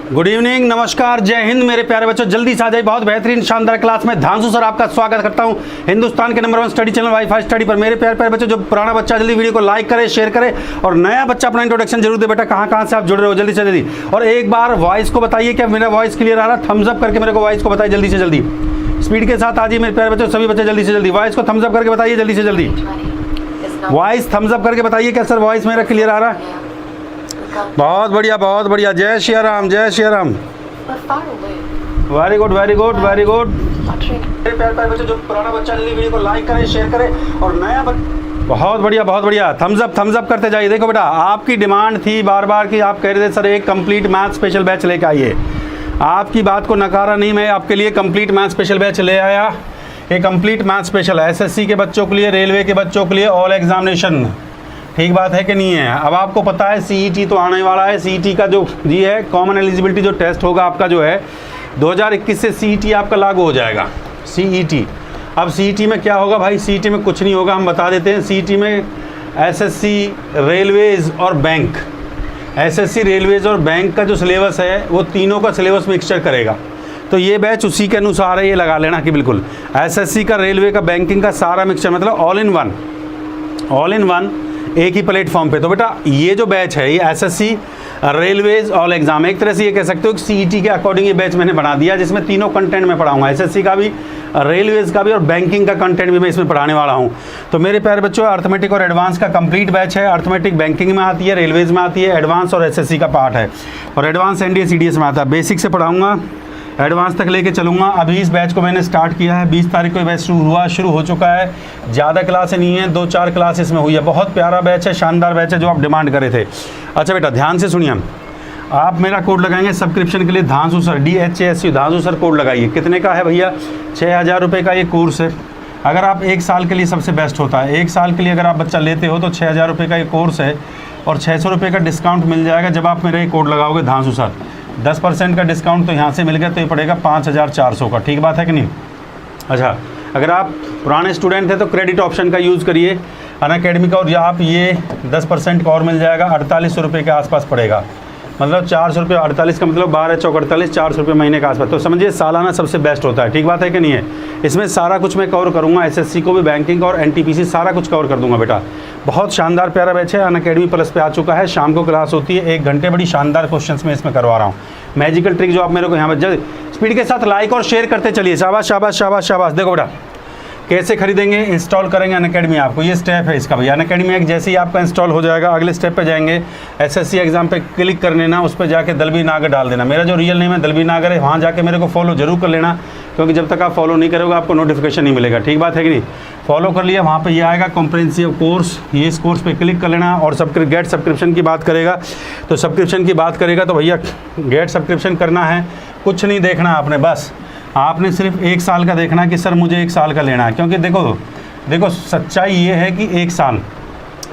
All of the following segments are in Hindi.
गुड इवनिंग, नमस्कार, जय हिंद मेरे प्यारे बच्चों। जल्दी से आ जाइए, बहुत बेहतरीन शानदार क्लास में धांसू सर आपका स्वागत करता हूं हिंदुस्तान के number 1 study channel wifi study पर। मेरे प्यारे प्यारे बच्चों, जो पुराना बच्चा जल्दी वीडियो को लाइक करे, शेयर करे और नया बच्चा अपना इंट्रोडक्शन जरूर दे। बेटा कहां से आप जुड़ रहे हो, जल्दी से जल्दी। और एक बार वॉइस को बताइए क्या मेरा वॉइस क्लियर आ रहा है। थम्स अप करके मेरे को वॉइस को बताइए जल्दी से जल्दी, स्पीड के साथ आ जाइए मेरे प्यारे बच्चों। सभी बच्चे जल्दी से जल्दी वॉइस को थम्स अप करके बताइए जल्दी से जल्दी। वॉइस थम्स अप करके बताइए क्या सर वॉइस मेरा क्लियर आ रहा है। बहुत बढ़िया बहुत बढ़िया। जय श्री राम, जय Shri Ram. Very good very good very good. मेरे प्यारे प्यारे बच्चों, जो पुराना बच्चा जल्दी वीडियो को लाइक करे, शेयर करे और नया बहुत बढ़िया बहुत बढ़िया। थम्स अप करते जाइए। देखो बेटा, आपकी डिमांड थी बार बार कि आप कह रहे थे सर एक कंप्लीट मैथ स्पेशल बैच लेके आइए। आपकी बात को नकारा नहीं, मैं आपके लिए कंप्लीट मैथ स्पेशल बैच ले आया। एक कंप्लीट मैथ स्पेशल एसएससी के बच्चों के लिए, रेलवे के बच्चों के लिए, ऑल एग्जामिनेशन। ठीक बात है कि नहीं है। अब आपको पता है सीईटी तो आने वाला है। सीईटी का जो जी है कॉमन एलिजिबिलिटी जो टेस्ट होगा आपका जो है 2021 से सीईटी आपका लागू हो जाएगा। सीईटी, अब सीईटी में क्या होगा भाई, सीईटी में कुछ नहीं होगा, हम बता देते हैं। सीईटी में एसएससी, रेलवेज और बैंक, एसएससी, रेलवेज और बैंक का जो सिलेबस है वो तीनों का सिलेबस मिक्सचर करेगा। तो ये बैच उसी के अनुसार है, ये लगा लेना कि बिल्कुल एसएससी का, रेलवे का, बैंकिंग का सारा मिक्सचर, मतलब ऑल इन वन एक ही प्लेटफॉर्म पे। तो बेटा ये जो बैच है ये एसएससी, रेलवेज, ऑल एग्जाम, एक तरह से ये कह सकते हो कि सीईटी के अकॉर्डिंग ये बैच मैंने बना दिया, जिसमें तीनों कंटेंट मैं पढ़ाऊंगा, एसएससी का भी, रेलवेज का भी और बैंकिंग का कंटेंट भी मैं इसमें पढ़ाने वाला हूँ। तो मेरे प्यारे बच्चों, अर्थमेटिक और एडवांस का कंप्लीट बैच है। अर्थमेटिक बैंकिंग में आती है, रेलवेज में आती है, एडवांस और एसएससी का पार्ट है, और एडवांस एनडीए सीडीएस में आता है। बेसिक से पढ़ाऊंगा, एडवांस तक लेके चलूँगा। अभी इस बैच को मैंने स्टार्ट किया है, 20 तारीख को बैच शुरू हो चुका है। ज़्यादा क्लासें नहीं है, 2-4 क्लासेस में हुई है। बहुत प्यारा बैच है, शानदार बैच है जो आप डिमांड करे थे। अच्छा बेटा ध्यान से सुनिए, आप मेरा कोड लगाएंगे सब्सक्रिप्शन के लिए धांसू सर, DHASU धांसू सर कोड लगाइए। कितने का है भैया? 6000 रुपये का ये कोर्स है। अगर आप 1 साल के लिए सबसे बेस्ट होता है, 1 साल के लिए अगर आप बच्चा लेते हो तो 6000 रुपये का ये कोर्स है और 600 रुपये का डिस्काउंट मिल जाएगा जब आप मेरा ये कोड लगाओगे धांसू सर। 10% का डिस्काउंट तो यहाँ से मिल गया, तो ये पड़ेगा 5400 का। ठीक बात है कि नहीं? अच्छा, अगर आप पुराने स्टूडेंट थे तो क्रेडिट ऑप्शन का यूज़ करिए अनअकैडमी का, और आप ये 10% का और मिल जाएगा, 4800 रुपये के आसपास पड़ेगा। मतलब 400 रुपये, 48 का मतलब 12 चौक 48, 400 रुपये महीने के आसपास। तो समझिए सालाना सबसे बेस्ट होता है। ठीक बात है कि नहीं है? इसमें सारा कुछ मैं कवर करूँगा, एसएससी को भी, बैंकिंग और एनटीपीसी सारा कुछ कवर कर दूंगा बेटा। बहुत शानदार प्यारा बैच है, अनअकैडमी प्लस पे आ चुका है। शाम को क्लास होती है 1 घंटे, बड़ी शानदार क्वेश्चंस में इसमें करवा रहा हूँ। मैजिकल ट्रिक जो आप मेरे को यहाँ पर स्पीड के साथ लाइक और शेयर करते चलिए। शाबाश शाबाश शाबाश शाबाश। देखो बेटा कैसे खरीदेंगे, इंस्टॉल करेंगे अनअकैडमी। आपको ये स्टेप है इसका भैया। अनअकैडमी एक जैसे ही आपका इंस्टॉल हो जाएगा, अगले स्टेप पे जाएंगे, एसएससी एग्जाम पे क्लिक कर लेना, उस पर जाके दलबी नागर डाल देना। मेरा जो रियल नेम है दलबी नागर है, वहाँ जाके मेरे को फॉलो जरूर कर लेना, क्योंकि जब तक आप फॉलो नहीं करोगे आपको नोटिफिकेशन नहीं मिलेगा। ठीक बात है कि नहीं? फॉलो कर लिया, वहाँ पे ये आएगा कॉम्प्रिहेंसिव कोर्स, ये इस कोर्स पे क्लिक कर लेना। और गेट सब्सक्रिप्शन की बात करेगा तो सब्सक्रिप्शन की बात करेगा तो भैया गेट सब्सक्रिप्शन करना है, कुछ नहीं देखना आपने, बस आपने सिर्फ 1 साल का देखना कि सर मुझे 1 साल का लेना है। क्योंकि देखो सच्चाई ये है कि 1 साल,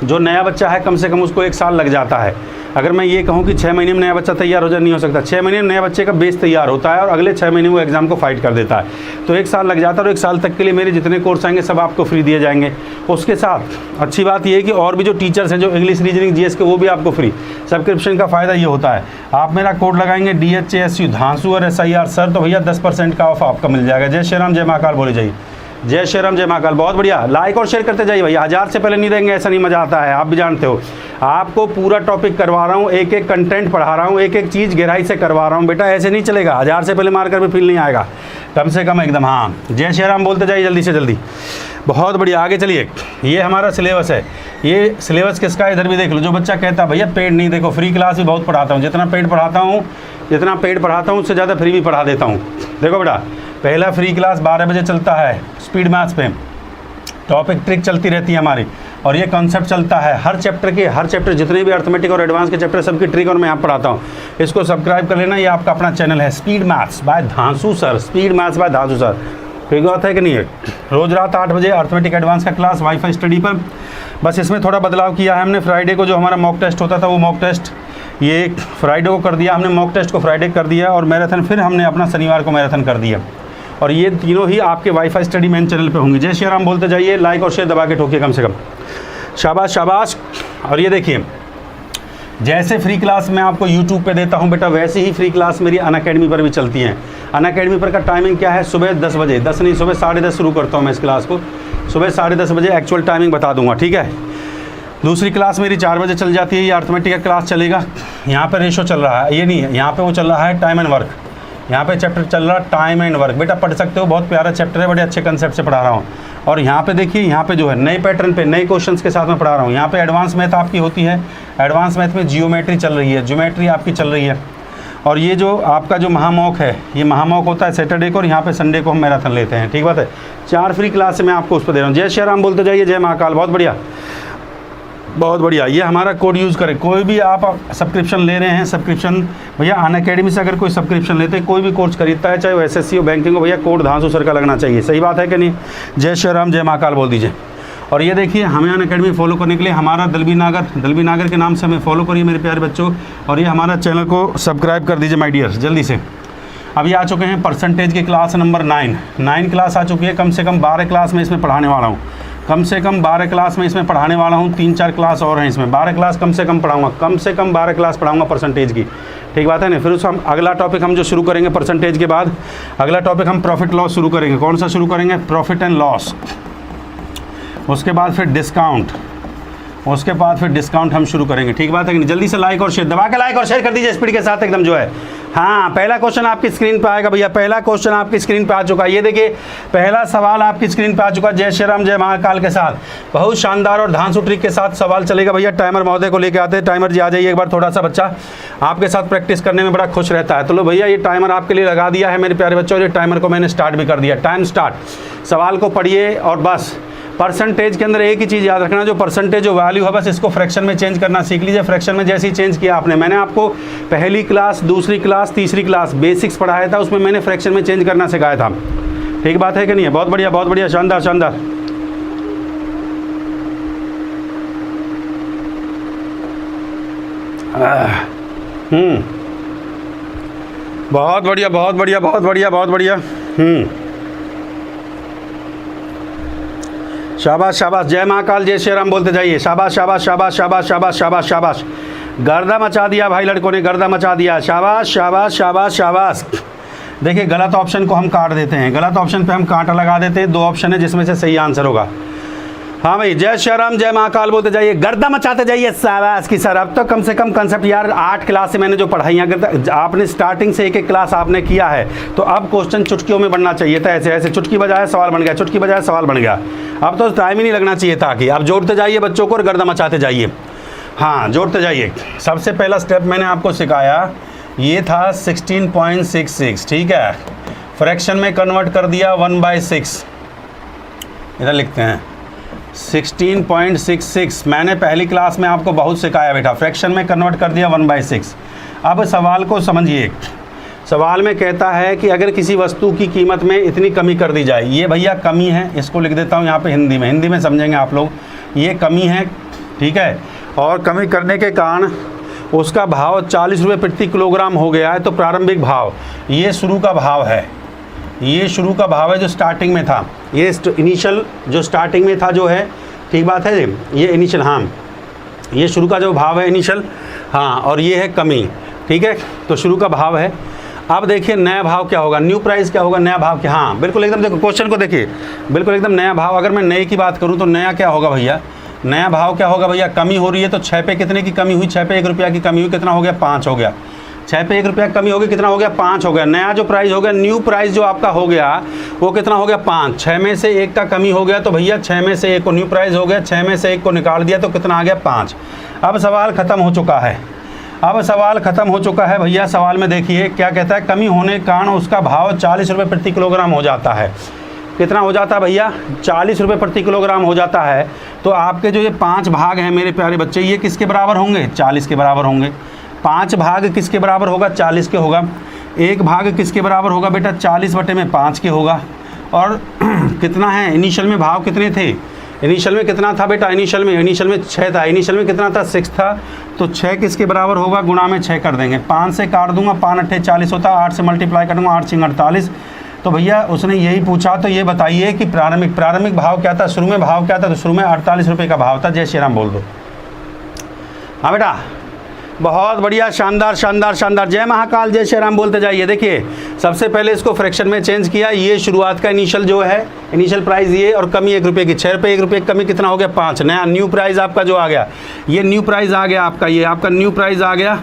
जो नया बच्चा है कम से कम उसको 1 साल लग जाता है। अगर मैं ये कहूँ कि 6 महीने में नया बच्चा तैयार हो जाए, नहीं हो सकता। 6 महीने में नया बच्चे का बेस तैयार होता है और अगले 6 महीने वो एग्जाम को फाइट कर देता है। तो 1 साल लग जाता है, और 1 साल तक के लिए मेरे जितने कोर्स आएंगे सब आपको फ्री दिए जाएंगे। उसके साथ अच्छी बात ये है कि और भी जो टीचर्स हैं जो इंग्लिश, रीजनिंग, जीएस के, वो भी आपको फ्री। सब्सक्रिप्शन का फ़ायदा ये होता है, आप मेरा कोड लगाएंगे DHASU धांसू और SIR सर, तो भैया 10% का ऑफ आपका मिल जाएगा। जय श्री राम, जय महाकाल बोले जाइए। जय श्री राम, जय महाकाल। बहुत बढ़िया, लाइक और शेयर करते जाइए भैया। 1000 से पहले नहीं देंगे, ऐसा नहीं मज़ा आता है, आप भी जानते हो। आपको पूरा टॉपिक करवा रहा हूँ, एक एक कंटेंट पढ़ा रहा हूँ, एक एक चीज़ गहराई से करवा रहा हूँ बेटा। ऐसे नहीं चलेगा, 1000 से पहले मारकर भी फील नहीं आएगा, कम से कम एकदम। हाँ, जय श्री राम बोलते जाइए जल्दी से जल्दी। बहुत बढ़िया, आगे चलिए। ये हमारा सिलेबस है। ये सिलेबस किसका है इधर भी देख लो। जो बच्चा कहता है भैया पेड नहीं, देखो फ्री क्लास भी बहुत पढ़ाता हूँ। जितना पेड पढ़ाता हूँ उससे ज़्यादा फ्री भी पढ़ा देता हूँ। देखो बेटा, पहला फ्री क्लास 12 बजे चलता है स्पीड मैथ्स पे, टॉपिक ट्रिक चलती रहती है हमारी, और ये कॉन्सेप्ट चलता है हर चैप्टर जितने भी अर्थमेटिक और एडवांस के चैप्टर सबकी ट्रिक और मैं यहाँ पढ़ाता हूँ। इसको सब्सक्राइब कर लेना, ये आपका अपना चैनल है स्पीड मैथ्स बाय धांसू सर, स्पीड मैथ्स बाय धांसू सर। ठीक बात है कि नहीं है? रोज़ रात 8 बजे अर्थमेटिक एडवांस का क्लास वाईफाई स्टडी पर। बस इसमें थोड़ा बदलाव किया है हमने। फ्राइडे को जो हमारा मॉक टेस्ट होता था वो मॉक टेस्ट ये फ्राइडे को कर दिया हमने, मॉक टेस्ट को फ्राइडे कर दिया, और मैराथन फिर हमने अपना शनिवार को मैराथन कर दिया। और ये तीनों ही आपके वाईफाई स्टडी मेन चैनल पे होंगे। जय श्री राम बोलते जाइए, लाइक और शेयर दबा के ठोकिए कम से कम। शाबाश शाबाश। और ये देखिए जैसे फ्री क्लास मैं आपको यूट्यूब पे देता हूँ बेटा, वैसे ही फ्री क्लास मेरी अनअकैडमी पर भी चलती हैं। अनअकैडमी पर का टाइमिंग क्या है, सुबह 10 बजे, 10 नहीं सुबह 10:30 शुरू करता हूँ मैं इस क्लास को, सुबह 10:30 बजे एक्चुअल टाइमिंग बता दूंगा, ठीक है। दूसरी क्लास मेरी 4 बजे चल जाती है, ये अर्थमेटिक का क्लास चलेगा। यहाँ पे रेशो चल रहा है, ये नहीं है, यहाँ पे वो चल रहा है टाइम एंड वर्क, यहाँ पे चैप्टर चल रहा है टाइम एंड वर्क। बेटा पढ़ सकते हो, बहुत प्यारा चैप्टर है, बड़े अच्छे कंसेप्ट से पढ़ा रहा हूँ। और यहाँ पे देखिए, यहाँ पे जो है नए पैटर्न पे नए क्वेश्चंस के साथ में पढ़ा रहा हूँ। यहाँ पे एडवांस मैथ आपकी होती है, एडवांस मैथ में जियोमेट्री चल रही है, ज्योमेट्री आपकी चल रही है। और ये जो आपका जो महामॉक है, ये महामॉक होता है सैटरडे को, और यहाँ पे संडे को हम मैराथन लेते हैं, ठीक बात है। 4 फ्री क्लास मैं आपको उस पर दे रहा हूँ। जय श्री राम बोलते जाइए, जय महाकाल, बहुत बढ़िया बहुत बढ़िया। ये हमारा कोड यूज़ करें, कोई भी आप सब्सक्रिप्शन ले रहे हैं, सब्सक्रिप्शन भैया अनअकैडमी से अगर कोई सब्सक्रिप्शन लेते हैं, कोई भी कोर्स खरीदता है, चाहे वो एसएससी हो बैंकिंग हो, भैया कोड धांसू सर का लगना चाहिए, सही बात है कि नहीं। जय श्री राम, जय महाकाल बोल दीजिए। और ये देखिए, हमें अनअकैडमी फॉलो करने के लिए हमारा दलबी नागर के नाम से हमें फॉलो करिए मेरे प्यारे बच्चों, और ये हमारा चैनल को सब्सक्राइब कर दीजिए माय डियर, जल्दी से। अभी आ चुके हैं परसेंटेज की क्लास नंबर 9 क्लास आ चुकी है। कम से कम 12 क्लास में इसमें पढ़ाने वाला हूँ, कम से कम 12 क्लास में इसमें पढ़ाने वाला हूँ। 3-4 क्लास और हैं इसमें, 12 क्लास कम से कम पढ़ाऊँगा, कम से कम 12 क्लास पढ़ाऊँगा परसेंटेज की, ठीक बात है ना। फिर उस हम अगला टॉपिक हम जो शुरू करेंगे परसेंटेज के बाद, अगला टॉपिक हम प्रॉफिट लॉस शुरू करेंगे। कौन सा शुरू करेंगे, प्रॉफिट एंड लॉस। उसके बाद फिर डिस्काउंट, उसके बाद फिर डिस्काउंट हम शुरू करेंगे, ठीक बात है कि नहीं। जल्दी से लाइक और शेयर, दबा के लाइक और शेयर कर दीजिए स्पीड के साथ एकदम जो है। हाँ, पहला क्वेश्चन आपकी स्क्रीन पे आएगा भैया, पहला क्वेश्चन आपकी स्क्रीन पे आ चुका है। ये देखिए, पहला सवाल आपकी स्क्रीन पे आ चुका है। जय श्री राम, जय महाकाल के साथ बहुत शानदार और धांसू ट्रिक के साथ सवाल चलेगा भैया। टाइमर महोदय को लेके आते हैं, टाइमर जी आ जाइए एक बार, थोड़ा सा बच्चा आपके साथ प्रैक्टिस करने में बड़ा खुश रहता है। तो लो भैया, ये टाइमर आपके लिए लगा दिया है मेरे प्यारे बच्चों, और ये टाइमर को मैंने स्टार्ट भी कर दिया। Time start. सवाल को पढ़िए और बस परसेंटेज के अंदर एक ही चीज़ याद रखना, जो परसेंटेज जो वैल्यू है बस इसको फ्रैक्शन में चेंज करना सीख लीजिए। फ्रैक्शन में जैसे ही चेंज किया आपने, मैंने आपको पहली क्लास, दूसरी क्लास, तीसरी क्लास बेसिक्स पढ़ाया था, उसमें मैंने फ्रैक्शन में चेंज करना सिखाया था, ठीक बात है कि नहीं है। बहुत बढ़िया, शानदार शानदार। बहुत बढ़िया। शाबाश शाबाश, जय महाकाल, जय श्री राम बोलते जाइए। शाबाश शाबाश शाबाश शाबाश शाबाश शाबाश शाबाश, गर्दा मचा दिया भाई, लड़कों ने गर्दा मचा दिया। शाबाश शाबाश शाबाश शाबाश। देखिए, गलत ऑप्शन को हम काट देते हैं, गलत ऑप्शन पे हम कांटा लगा देते हैं। 2 ऑप्शन है जिसमें से सही आंसर होगा। हाँ भाई, जय श्री राम, जय महाकाल बोलते जाइए, गर्दा मचाते जाइए। शाबाश की सर, अब तो कम से कम कंसेप्ट यार 8 क्लास से मैंने जो पढ़ाई, अगर आपने स्टार्टिंग से एक क्लास आपने किया है तो अब क्वेश्चन चुटकियों में बनना चाहिए था। ऐसे चुटकी बजाए सवाल बन गया, चुटकी बजाए सवाल बन गया। अब तो टाइम ही नहीं लगना चाहिए था कि अब जोड़ते जाइए बच्चों को और गर्दा मचाते जाइए। हाँ, जोड़ते जाइए। सबसे पहला स्टेप मैंने आपको सिखाया, ये था 16.66, ठीक है। फ्रैक्शन में कन्वर्ट कर दिया 1/6, इधर लिखते हैं 16.66। मैंने पहली क्लास में आपको बहुत सिखाया बेटा, फ्रैक्शन में कन्वर्ट कर दिया 1/6। अब सवाल को समझिए। सवाल में कहता है कि अगर किसी वस्तु की कीमत में इतनी कमी कर दी जाए, ये भैया कमी है, इसको लिख देता हूँ यहाँ पे हिंदी में समझेंगे आप लोग। ये कमी है, ठीक है, और कमी करने के कारण उसका भाव 40 रुपये प्रति किलोग्राम हो गया है। तो प्रारंभिक भाव, ये शुरू का भाव है, ये शुरू का भाव है जो स्टार्टिंग में था, ये इनिशियल जो स्टार्टिंग में था जो है, ठीक बात है, ये इनिशियल, हाँ ये शुरू का जो भाव है इनिशियल, हाँ, और ये है कमी, ठीक है। तो शुरू का भाव है। अब देखिए नया भाव क्या होगा, न्यू प्राइस क्या होगा, नया भाव क्या, हाँ बिल्कुल एकदम, देखो क्वेश्चन को देखिए, बिल्कुल एकदम नया भाव। अगर मैं नए की बात करूँ तो नया क्या होगा भैया, नया भाव क्या होगा भैया, कमी हो रही है तो 6 पे कितने की कमी हुई, 6 पे 1 रुपया की कमी हुई, कितना हो गया, 5 हो गया। 6 पे 1 रुपया कमी होगी, कितना हो गया, 5 हो गया। नया जो प्राइस हो गया, न्यू प्राइस जो आपका हो गया वो कितना हो गया, 5। 6 में से 1 का कमी हो गया तो भैया 6 में से 1 को न्यू प्राइस हो गया, 6 में से 1 को निकाल दिया तो कितना आ गया, 5। अब सवाल ख़त्म हो चुका है, अब सवाल ख़त्म हो चुका है भैया। सवाल में देखिए क्या कहता है, कमी होने के कारण उसका भाव 40 रुपये प्रति किलोग्राम हो जाता है। कितना हो जाता है भैया, 40 रुपये प्रति किलोग्राम हो जाता है। तो आपके जो ये 5 भाग हैं मेरे प्यारे बच्चे, ये किसके बराबर होंगे, 40 के बराबर होंगे। 5 भाग किसके बराबर होगा, 40 के होगा। 1 भाग किसके बराबर होगा बेटा, 40/5 के होगा। और कितना है, इनिशियल में भाव कितने थे, इनिशियल में कितना था बेटा, इनिशियल में 6 था। इनिशियल में कितना था, 6 था। तो 6 किसके बराबर होगा, गुणा में 6 कर देंगे। 5 से काट दूंगा, 5 8 40 होता है। 8 से मल्टीप्लाई करूँगा, 8 6 48। तो भैया उसने यही पूछा, तो ये बताइए कि प्रारंभिक भाव क्या था, शुरू में भाव क्या था। तो शुरू में 48 रुपये का भाव था। जय श्री राम बोल दो। हाँ बेटा, बहुत बढ़िया, शानदार शानदार शानदार। जय महाकाल, जय श्री राम बोलते जाइए। देखिए सबसे पहले इसको फ्रैक्शन में चेंज किया, ये शुरुआत का इनिशियल जो है, इनिशियल प्राइस ये, और कमी 1 रुपये की, 6 रुपये 1 रुपये की कमी कितना हो गया 5। नया न्यू प्राइस आपका जो आ गया, ये न्यू प्राइस आ गया आपका, ये आपका न्यू प्राइस आ गया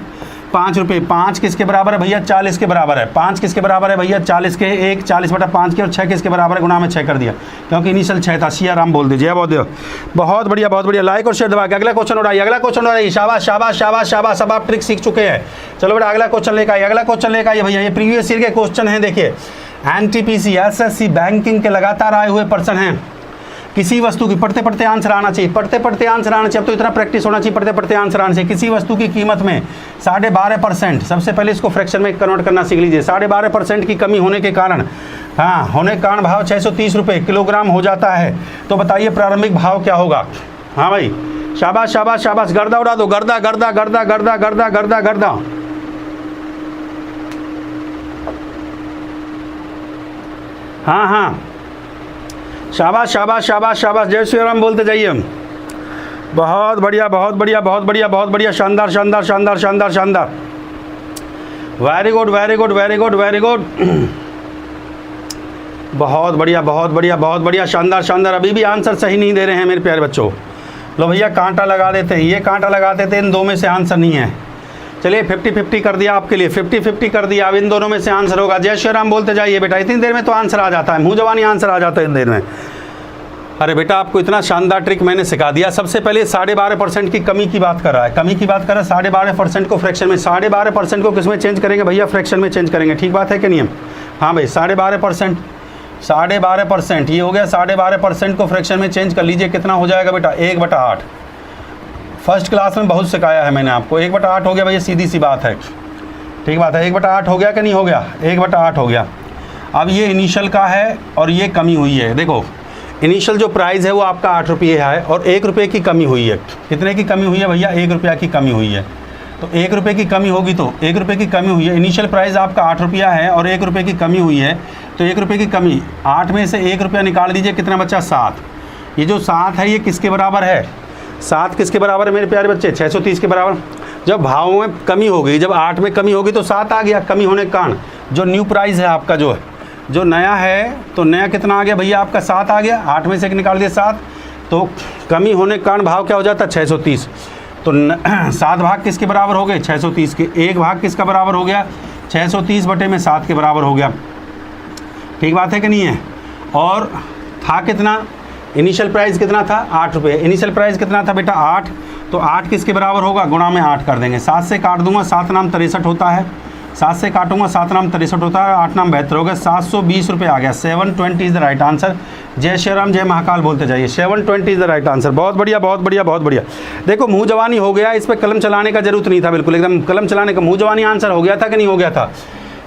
5 रुपये। 5 किसके बराबर है भैया, 40 के बराबर है। 5 किसके बराबर है भैया, 40 के, 1 40/5 के, और 6 किसके बराबर है, गुणा में 6 कर दिया, क्योंकि इनिशियल 6 था। सिया राम बोल दीजिए, बहुत बहुत बढ़िया बहुत बढ़िया। लाइक और शेयर दबा के अगला क्वेश्चन उड़ाइए, अगला क्वेश्चन उड़ाइए। शाबाश शाबाश शाबाश शाबाश, सब आप ट्रिक सीख चुके हैं। चलो बेटा अगला क्वेश्चन लेकर आइए, अगला क्वेश्चन लेकर आइए भैया। ये प्रीवियस ईयर के क्वेश्चन हैं। देखिए एनटीपीसी एसएससी बैंकिंग के लगातार आए हुए पर्सन हैं। किसी वस्तु की, पढ़ते पढ़ते आंसर आना चाहिए, पढ़ते पढ़ते आंसर आना चाहिए। अब तो इतना प्रैक्टिस होना चाहिए, पढ़ते पढ़ते आंसर आना चाहिए। किसी वस्तु की कीमत में 12.5%, सबसे पहले इसको फ्रैक्शन में कन्वर्ट करना सीख लीजिए। 12.5% की कमी होने के कारण, हाँ होने के कारण भाव 630 रुपये किलोग्राम हो जाता है। तो बताइए प्रारंभिक भाव क्या होगा। हाँ भाई शाबाश शाबाश शाबाश, गर्दा उड़ा दो, गर्दा गर्दा गर्दा गर्दा गर्दा गर्दा गर्दा। हाँ हाँ शाबाश शाबाश शाबाश शाबाश, जय श्री राम बोलते जाइए। बहुत बढ़िया बहुत बढ़िया बहुत बढ़िया बहुत बढ़िया, शानदार शानदार शानदार शानदार शानदार, very good very good very good very good, बहुत बढ़िया बहुत बढ़िया बहुत बढ़िया, शानदार शानदार। अभी भी आंसर सही नहीं दे रहे हैं मेरे प्यारे बच्चों। लो भैया कांटा लगा देते हैं, ये कांटा लगा देते हैं, इन दो में से आंसर नहीं है। चलिए 50-50 कर दिया आपके लिए, 50-50 कर दिया। अब इन दोनों में से आंसर होगा। जय श्री राम बोलते जाइए बेटा, इतनी देर में तो आंसर आ जाता है, मुँह जवानी आंसर आ जाता है इन देर में। अरे बेटा आपको इतना शानदार ट्रिक मैंने सिखा दिया। सबसे पहले 12.5% की कमी की बात कर रहा है, कमी की बात कर रहा है। 12.5% को फ्रैक्शन में, 12.5% को किस में चेंज करेंगे भैया, फ्रैक्शन में चेंज करेंगे। ठीक बात है कि नहीं है? हाँ भाई 12.5%, 12.5% ये हो गया। 12.5% को फ्रैक्शन में चेंज कर लीजिए, कितना हो जाएगा बेटा 1/8। फर्स्ट क्लास में बहुत सिखाया है मैंने आपको। 1/8 हो गया भैया, सीधी सी बात है। ठीक बात है, 1/8 हो गया कि नहीं हो गया, 1/8 हो गया। अब ये इनिशियल का है और ये कमी हुई है। देखो इनिशियल जो प्राइस है वो आपका 8 रुपये है और 1 रुपये की कमी हुई है। कितने की कमी हुई है भैया, 1 रुपया की कमी हुई है। तो 1 रुपये की कमी होगी, तो 1 रुपये की कमी हुई है। इनिशियल प्राइस आपका 8 रुपया है और 1 रुपये की कमी हुई है, तो 1 रुपये की कमी, 8 में से 1 रुपया निकाल दीजिए, कितना बचा 7। ये जो 7 है ये किसके बराबर है, 7 किसके बराबर है मेरे प्यारे बच्चे, 630 के बराबर। जब भाव में कमी हो गई, जब 8 में कमी होगी तो 7 आ गया। कमी होने के कारण जो न्यू प्राइस है आपका, जो नया है, तो नया कितना आ गया भैया आपका 7 आ गया। 8 में से निकाल दिया 7, तो कमी होने के कारण भाव क्या हो जाता है 630। तो 7 भाग किसके बराबर हो गए, 630 के। 1 भाग किसका बराबर हो गया, 630/7 के बराबर हो गया। ठीक बात है कि नहीं है? और था कितना, इनिशियल प्राइस कितना था 8 रुपये। इनिशियल प्राइस कितना था बेटा 8, तो 8 किसके बराबर होगा, गुणा में 8 कर देंगे। 7 से काट दूंगा, 7 नाम 63 होता है। 7 से काटूंगा, 7 नाम 63 होता है, 8 नाम 72 हो गया। 720 रुपये आ गया। 720 इज़ द राइट आंसर। जय श्री राम, जय महाकाल बोलते जाइए। 720 इज़ द राइट आंसर। बहुत बढ़िया बहुत बढ़िया बहुत बढ़िया। देखो मुँह जवानी हो गया, इस पर कलम चलाने का जरूरत नहीं था, बिल्कुल एकदम कलम चलाने का, मुँह जवानी आंसर हो गया था कि नहीं हो गया था।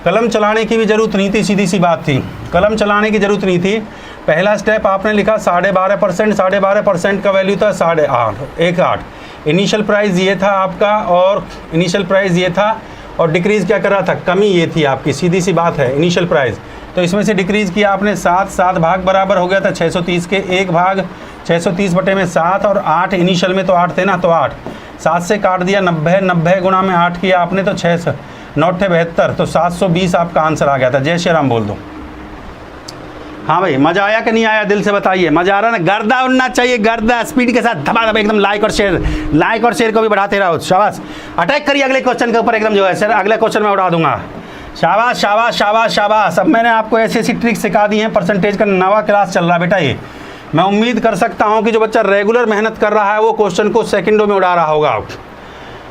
कलम चलाने की भी ज़रूरत नहीं थी, सीधी सी बात थी, कलम चलाने की ज़रूरत नहीं थी। पहला स्टेप आपने लिखा 12.5%, 12.5% का वैल्यू था 8.8। इनिशियल प्राइस ये था आपका, और इनिशियल प्राइस ये था, और डिक्रीज़ क्या कर रहा था, कमी ये थी आपकी, सीधी सी बात है। इनिशियल प्राइस तो इसमें से डिक्रीज़ किया आपने 7 भाग बराबर हो गया था 630 के। 1 भाग 630/7 और 8 इनिशियल में तो 8 थे ना, तो 8 7 से काट दिया 90 गुणा में 8 किया आपने, तो 6 9 72, तो 720 आपका आंसर आ गया था। जय श्री राम बोल दो। हाँ भाई मज़ा आया कि नहीं आया, दिल से बताइए। मज़ा आ रहा ना, गर्दा उड़ना चाहिए, गर्दा स्पीड के साथ धमाधम एकदम। लाइक और शेयर को भी बढ़ाते रहो। शाबाश, अटैक करिए अगले क्वेश्चन के ऊपर एकदम, जो है सर अगले क्वेश्चन में उड़ा दूंगा। शाबाश शाबाश शाबाश शाबाश। अब मैंने आपको ऐसी ऐसी ट्रिक सिखा दी है। परसेंटेज का नवा क्लास चल रहा है बेटा ये। मैं उम्मीद कर सकता हूँ कि जो बच्चा रेगुलर मेहनत कर रहा है वो क्वेश्चन को सेकंडों में उड़ा रहा होगा।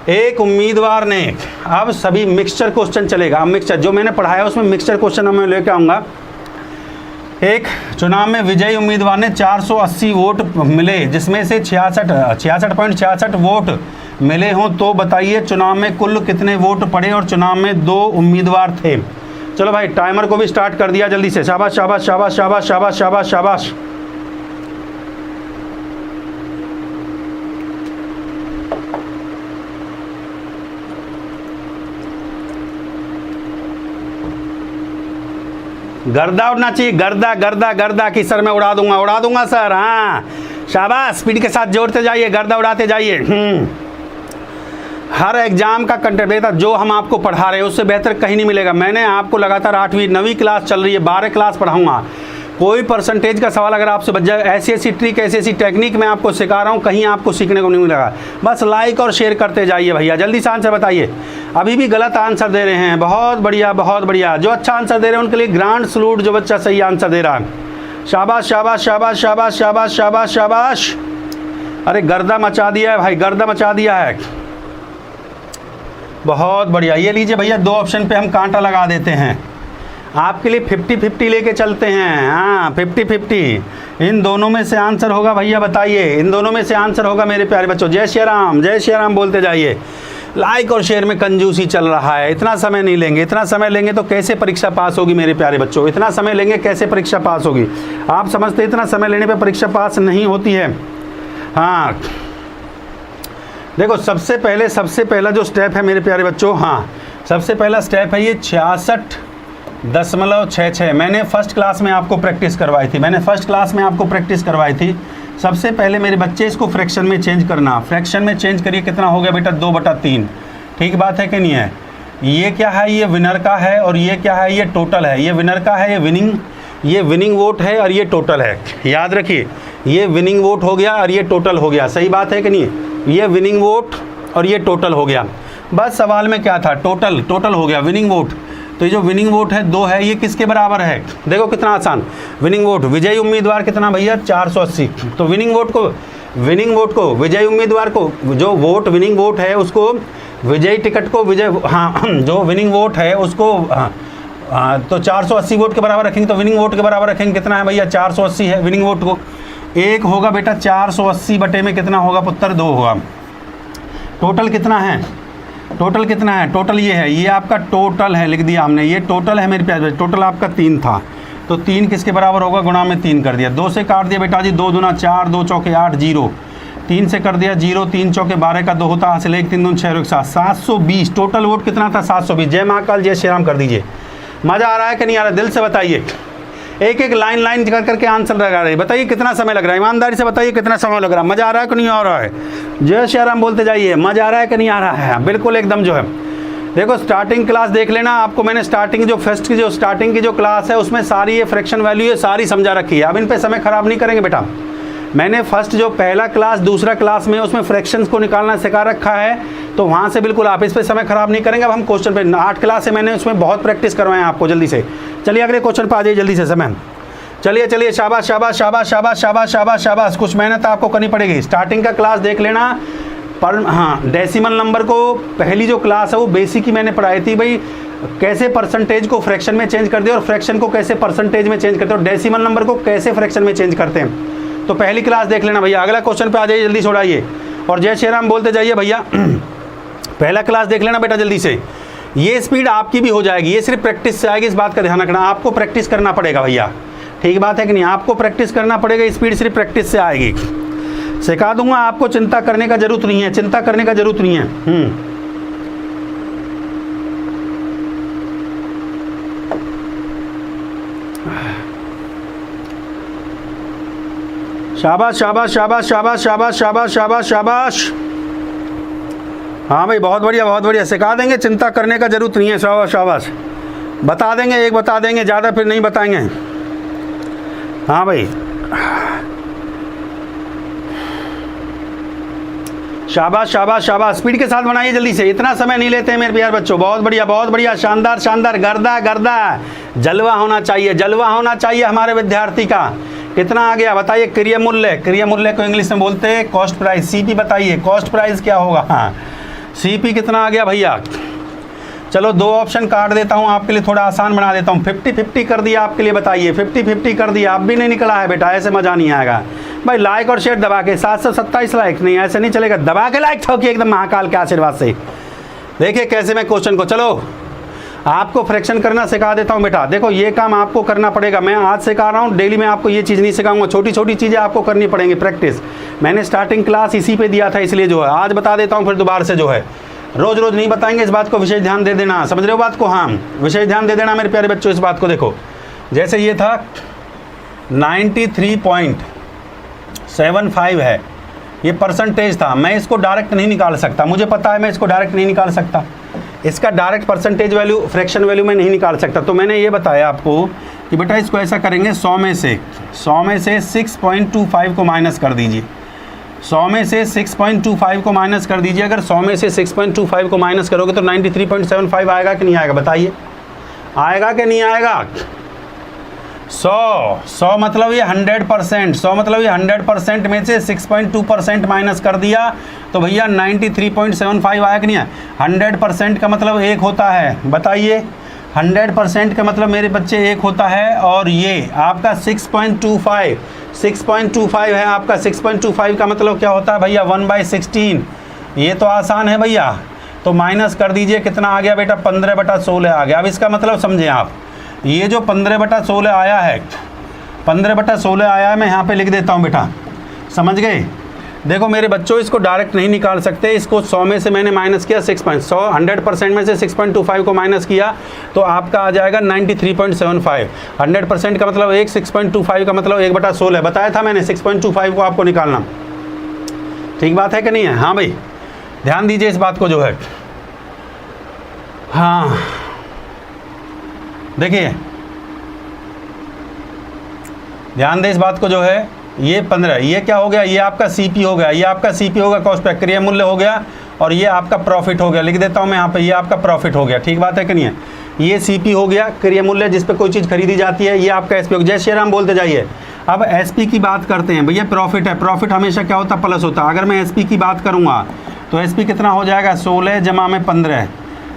एक उम्मीदवार ने, अब सभी मिक्सचर क्वेश्चन चलेगा। अब मिक्सचर जो मैंने पढ़ाया उसमें मिक्सचर क्वेश्चन मैं लेकर आऊँगा। एक चुनाव में विजयी उम्मीदवार ने 480 वोट मिले, जिसमें से 66.66 वोट मिले हों, तो बताइए चुनाव में कुल कितने वोट पड़े और चुनाव में 2 उम्मीदवार थे। चलो भाई टाइमर को भी स्टार्ट कर दिया जल्दी से। शाबाश शाबाश शाबाश शाबाश शाबाश शाबाश शाबाश। गर्दा उड़ना चाहिए, गर्दा गर्दा गर्दा की सर मैं उड़ा दूंगा सर। हाँ शाबाश, स्पीड के साथ जोड़ते जाइए, गर्दा उड़ाते जाइए। हर एग्जाम का कंटेंट बेटा जो हम आपको पढ़ा रहे हैं उससे बेहतर कहीं नहीं मिलेगा। मैंने आपको लगातार 8वीं 9वीं क्लास चल रही है, 12 क्लास पढ़ाऊंगा। कोई परसेंटेज का सवाल अगर आपसे बच जाए, ऐसी ट्रिक, ऐसी टेक्निक मैं आपको सिखा रहा हूँ, कहीं आपको सीखने को नहीं मिलेगा। बस लाइक और शेयर करते जाइए भैया। जल्दी से आंसर बताइए। अभी भी गलत आंसर दे रहे हैं, बहुत बढ़िया बहुत बढ़िया। जो अच्छा आंसर दे रहे हैं उनके लिए ग्रांड सलूट, जो बच्चा सही आंसर दे रहा है। शाबाश शाबाश शाबाश शाबाश शाबाश शाबाश शाबाश। अरे गर्दा मचा दिया है भाई, गर्दा मचा दिया है, बहुत बढ़िया। ये लीजिए भैया, 2 ऑप्शन पे हम कांटा लगा देते हैं आपके लिए। 50-50 लेके चलते हैं। हाँ 50-50, इन दोनों में से आंसर होगा भैया, बताइए इन दोनों में से आंसर होगा मेरे प्यारे बच्चों। जय श्री राम, जय श्री राम बोलते जाइए। लाइक और शेयर में कंजूसी चल रहा है। इतना समय नहीं लेंगे, इतना समय लेंगे तो कैसे परीक्षा पास होगी मेरे प्यारे बच्चों। इतना समय लेंगे कैसे परीक्षा पास होगी। आप समझते इतना समय लेने पर परीक्षा पास नहीं होती है। हाँ देखो, सबसे पहला जो स्टेप है मेरे प्यारे बच्चों, हाँ सबसे पहला स्टेप है ये 66.66। मैंने फर्स्ट क्लास में आपको प्रैक्टिस करवाई थी। सबसे पहले मेरे बच्चे इसको फ्रैक्शन में चेंज करना। फ्रैक्शन में चेंज करिए, कितना हो गया बेटा 2/3। ठीक बात है कि नहीं है। ये क्या है, ये विनर का है, और ये क्या है, ये टोटल है। ये विनर का है, ये विनिंग वोट है, और ये टोटल है। याद रखिए, ये विनिंग वोट हो गया और ये टोटल हो गया। सही बात है कि नहीं। ये विनिंग वोट और ये टोटल हो गया। बस सवाल में क्या था, टोटल हो गया, विनिंग वोट। तो ये जो विनिंग वोट है 2 है, ये किसके बराबर है। देखो कितना आसान। विनिंग वोट, विजयी उम्मीदवार कितना भैया 480। तो विनिंग वोट को विजयी उम्मीदवार को, जो वोट विनिंग वोट है उसको विजयी टिकट को जो विनिंग वोट है उसको तो 480 वोट के बराबर रखेंगे। तो विनिंग वोट के बराबर रखेंगे, कितना है भैया 480 है विनिंग वोट को। एक होगा बेटा 480 बटे में कितना होगा पुत्र 2 होगा। टोटल कितना है, टोटल ये है, ये आपका टोटल है, लिख दिया हमने, ये टोटल है मेरे प्यारे। टोटल आपका 3 था, तो 3 किसके बराबर होगा, गुणा में 3 कर दिया। 2 से काट दिया बेटा जी, 2 दूना 4, 2 चौके 8, 0। 3 से कर दिया 0, 3 चौके 12 का 2 होता, हासिल 1 3 2 6 1 7, 720। टोटल वोट कितना था 720। जय महाकाल, जय श्री राम कर दीजिए। मज़ा आ रहा है कि नहीं आ रहा, दिल से बताइए। एक लाइन करके आंसर लगा रहे, बताइए कितना समय लग रहा है, ईमानदारी से बताइए कितना समय लग रहा है। मज़ा आ रहा है कि नहीं आ रहा है। जय श्री राम बोलते जाइए। मज़ा आ रहा है कि नहीं आ रहा है, बिल्कुल एकदम जो है। देखो स्टार्टिंग क्लास देख लेना, आपको मैंने स्टार्टिंग की जो क्लास है उसमें सारी ये फ्रैक्शन वैल्यू है सारी समझा रखी है। अब इन पे समय ख़राब नहीं करेंगे बेटा। मैंने फर्स्ट जो पहला क्लास दूसरा क्लास में उसमें फ्रैक्शंस को निकालना सिखा रखा है, तो वहाँ से बिल्कुल आप इस पे समय ख़राब नहीं करेंगे। अब हम क्वेश्चन पे 8 क्लास से मैंने उसमें बहुत प्रैक्टिस करवाएं आपको। जल्दी से चलिए अगले क्वेश्चन पर आ जाइए जल्दी से समय। चलिए शाबाश शाबाश शाबाश शाबाश शाबाश शाबाश शाबाश। कुछ मेहनत आपको करनी पड़ेगी। स्टार्टिंग का क्लास देख लेना पर हाँ, डेसिमल नंबर को पहली जो क्लास है वो बेसिक ही मैंने पढ़ाई थी भाई, कैसे परसेंटेज को फ्रैक्शन में चेंज कर दिया और फ्रैक्शन को कैसे परसेंटेज में चेंज करते हैं और डेसिमल नंबर को कैसे फ्रैक्शन में चेंज करते हैं। तो पहली क्लास देख लेना भैया। अगला क्वेश्चन पे आ जाइए, जल्दी छोड़ाइए और जय श्री राम बोलते जाइए भैया। पहला क्लास देख लेना बेटा जल्दी से। ये स्पीड आपकी भी हो जाएगी, ये सिर्फ प्रैक्टिस से आएगी, इस बात का ध्यान रखना। आपको प्रैक्टिस करना पड़ेगा भैया, ठीक बात है कि नहीं। आपको प्रैक्टिस करना पड़ेगा, स्पीड सिर्फ प्रैक्टिस से आएगी। सिखा दूंगा आपको, चिंता करने का जरूरत नहीं है, चिंता करने का जरूरत नहीं है। शाबाश शाबाश शाबाश शाबाश शाबाश शाबाश शाबाश शाबाश। हाँ भाई बहुत बढ़िया सिखा देंगे, चिंता करने का जरूरत नहीं है। शाबाश शाबाश, बता देंगे, एक बता देंगे, ज़्यादा फिर नहीं बताएंगे। हाँ भाई शाबाश शाबाश शाबाश। स्पीड के साथ बनाइए जल्दी से, इतना समय नहीं लेते हैं मेरे प्यारे बच्चों। बहुत बढ़िया शानदार शानदार। गर्दा जलवा होना चाहिए हमारे विद्यार्थी का। कितना आ गया बताइए। क्रिया मूल्य को इंग्लिश में बोलते हैं कॉस्ट प्राइस। सीपी बताइए कॉस्ट प्राइस क्या होगा। हाँ सीपी कितना आ गया भैया। चलो 2 ऑप्शन काट देता हूँ आपके लिए, थोड़ा आसान बना देता हूँ। 50-50 कर दिया आपके लिए, बताइए 50-50 कर दिया। अब भी नहीं निकला है बेटा, ऐसे मज़ा नहीं आएगा भाई। लाइक और शेयर दबा के 727 लाइक नहीं, ऐसे नहीं चलेगा। दबा के लाइक ठोकिए एकदम महाकाल के आशीर्वाद से। देखिए कैसे मैं क्वेश्चन को, चलो आपको फ्रैक्शन करना सिखा देता हूँ बेटा। देखो ये काम आपको करना पड़ेगा, मैं आज सिखा रहा हूँ, डेली मैं आपको ये चीज़ नहीं सिखाऊंगा। छोटी छोटी चीज़ें आपको करनी पड़ेंगी प्रैक्टिस। मैंने स्टार्टिंग क्लास इसी पे दिया था, इसलिए जो है आज बता देता हूँ, फिर दोबारा से जो है रोज़ नहीं बताएंगे। इस बात को विशेष ध्यान दे देना, समझ रहे हो बात को। हाँ विशेष ध्यान दे देना मेरे प्यारे बच्चों इस बात को। देखो जैसे ये था 93.75 है, ये परसेंटेज था, मैं इसको डायरेक्ट नहीं निकाल सकता, मुझे पता है मैं इसको डायरेक्ट नहीं निकाल सकता, इसका direct percentage value fraction value में नहीं निकाल सकता। तो मैंने ये बताया आपको कि बेटा इसको ऐसा करेंगे 100 में से 6.25 को माइनस कर दीजिए, 100 में से 6.25 को माइनस कर दीजिए। अगर 100 में से 6.25 को माइनस करोगे तो 93.75 आएगा कि नहीं आएगा, बताइए आएगा कि नहीं आएगा। 100 मतलब ये 100%, 100 मतलब ये 100% में से 6.2% माइनस कर दिया तो भैया 93.75 आया कि नहीं आया। 100% का मतलब एक होता है, बताइए 100% का मतलब मेरे बच्चे एक होता है, और ये आपका 6.25 है आपका। 6.25 का मतलब क्या होता है भैया 1/16। ये तो आसान है भैया, तो माइनस कर दीजिए, कितना आ गया बेटा 15/16 आ गया। अब इसका मतलब समझें आप, ये जो 15/16 आया है, 15/16 आया है, मैं यहाँ पे लिख देता हूँ बेटा, समझ गए। देखो मेरे बच्चों इसको डायरेक्ट नहीं निकाल सकते, इसको 100 में से मैंने माइनस किया 100% में से 6.25 को माइनस किया तो आपका आ जाएगा 93.75। 100% का मतलब 6.25 का मतलब 1/16 बताया था मैंने, 6.25 को आपको निकालना। ठीक बात है कि नहीं है। हाँ भाई ध्यान दीजिए इस बात को जो है। हाँ देखिए ध्यान दे इस बात को जो है, ये 15, ये क्या हो गया, ये आपका सीपी हो गया, ये आपका सीपी होगा कॉस्ट पे क्रिया मूल्य हो गया, और ये आपका प्रॉफिट हो गया। लिख देता हूँ मैं यहाँ पे, ये आपका प्रॉफिट हो गया। ठीक बात है कि नहीं है। ये सीपी हो गया क्रिया मूल्य जिस पे कोई चीज़ खरीदी जाती है, ये आपका एसपी हो गया। जय श्री राम बोलते जाइए। अब एसपी की बात करते हैं भैया, प्रॉफिट है, प्रॉफिट हमेशा क्या होता है प्लस होता है। अगर मैं एसपी की बात करूँगा तो एसपी कितना हो जाएगा 16 जमा में 15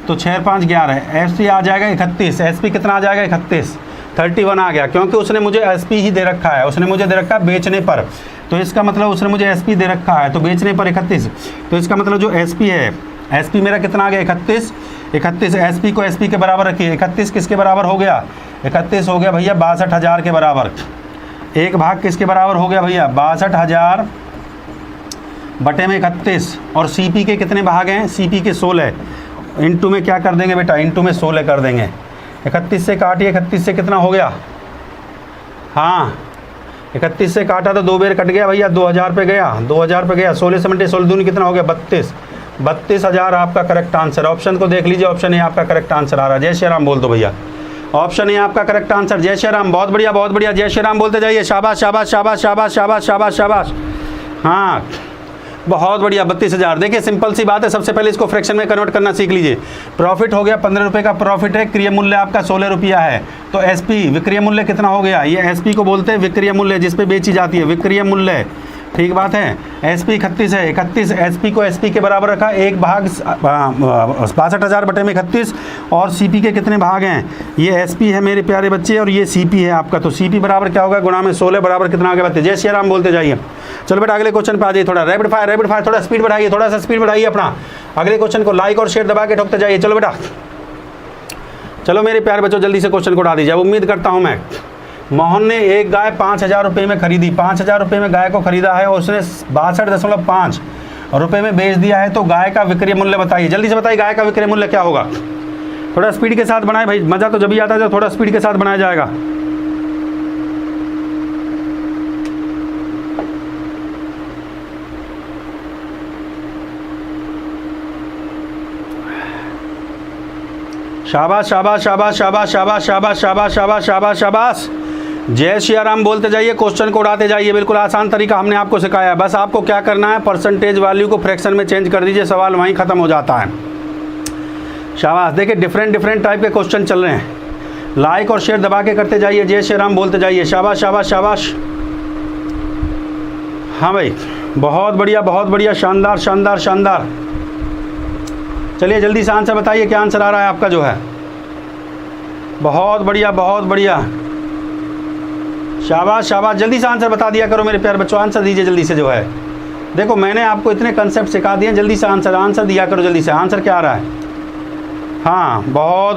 तो 6 5 11, एसपी आ जाएगा 31, एसपी कितना आ जाएगा 31 आ गया, क्योंकि उसने मुझे एसपी ही दे रखा है, उसने मुझे दे रखा है बेचने पर, तो इसका मतलब उसने मुझे एसपी दे रखा है, तो बेचने पर 31, तो इसका मतलब जो एसपी है, एसपी मेरा कितना आ गया 31, एसपी को एसपी के बराबर रखिए। 31 किसके बराबर हो गया, 31 हो गया भैया 62,000 के बराबर। एक भाग किसके बराबर हो गया भैया 62,000 बटे में 31, और सीपी के कितने भाग हैं, सीपी के 16, इंटू में क्या कर देंगे बेटा, इंटू में 16 कर देंगे। 31 से काटिए, 31 से कितना हो गया, हाँ 31 से काटा तो 2 बेर कट गया भैया, 2000 पे गया, 2000 पे गया, 16 से मल्टी 16 दूनी कितना हो गया 32,000 आपका करेक्ट आंसर। ऑप्शन को देख लीजिए, ऑप्शन ए आपका करेक्ट आंसर आ रहा है। जय श्री राम बोल दो भैया, ऑप्शन ए आपका करेक्ट आंसर। जय श्री राम, बहुत बढ़िया बहुत बढ़िया, जय श्री राम बोलते जाइए। शाबाश शाबाश शाबाश शाबाश शाबाश शाबाश शाबाश, हाँ बहुत बढ़िया 32,000। देखिए सिंपल सी बात है, सबसे पहले इसको फ्रैक्शन में कन्वर्ट करना सीख लीजिए। प्रॉफिट हो गया 15 रुपये का प्रॉफिट है, क्रिय मूल्य आपका 16 रुपया है, तो एसपी विक्रय मूल्य कितना हो गया, ये एसपी को बोलते हैं विक्रय मूल्य, जिस पे बेची जाती है विक्रय मूल्य। ठीक बात है, एसपी 31 है, 31 एसपी को एसपी के बराबर रखा, एक भाग 62,000 बटे में 31, और सीपी के कितने भाग हैं, ये एसपी है मेरे प्यारे बच्चे, और ये सीपी है आपका, तो सीपी बराबर क्या होगा गुणा में 16 बराबर कितना आ गया बच्चे। जय श्री राम बोलते जाइए। चलो बेटा अगले क्वेश्चन पे आ जाइए, थोड़ा रैपिड फायर थोड़ा स्पीड बढ़ाइए, थोड़ा सा स्पीड बढ़ाइए अपना। अगले क्वेश्चन को लाइक और शेयर दबा के ठोकते जाइए। चलो बेटा, चलो मेरे प्यारे बच्चों जल्दी से क्वेश्चन को उड़ा दीजिए। अब उम्मीद करता हूँ मैं, मोहन ने एक गाय 5,000 रुपये में खरीदी, 5,000 रुपये में गाय को खरीदा है और उसने 62.5 रुपये में बेच दिया है, तो गाय का विक्रय मूल्य बताइए। जल्दी से बताइए गाय का विक्रय मूल्य क्या होगा। थोड़ा स्पीड के साथ बनाए भाई, मज़ा तो जब भी आता है जब थोड़ा स्पीड के साथ बनाया जाएगा। शाबाश शाबाश शाबाश शाबाश शाबाश शाबाश शाबाश शाबाश शाबाश शाबाश, जय श्री राम बोलते जाइए, क्वेश्चन को उड़ाते जाइए। बिल्कुल आसान तरीका हमने आपको सिखाया है, बस आपको क्या करना है, परसेंटेज वैल्यू को फ्रैक्शन में चेंज कर दीजिए, सवाल वहीं ख़त्म हो जाता है। शाबाश, देखिए डिफरेंट टाइप के क्वेश्चन चल रहे हैं, लाइक और शेयर दबा के करते जाइए, जय श्री राम बोलते जाइए। शाबाश शाबाश शाबाश, हाँ भाई बहुत बढ़िया बहुत बढ़िया, शानदार शानदार शानदार। चलिए जल्दी से आंसर बताइए, क्या आंसर आ रहा है आपका जो है। बहुत बढ़िया बहुत बढ़िया, शाबाश शाबाश, जल्दी से आंसर बता दिया करो मेरे प्यारे बच्चों, आंसर दीजिए जल्दी से जो है। देखो मैंने आपको इतने कंसेप्ट सिखा दिए, जल्दी से आंसर दिया करो जल्दी से। आंसर क्या आ रहा है, हाँ बहुत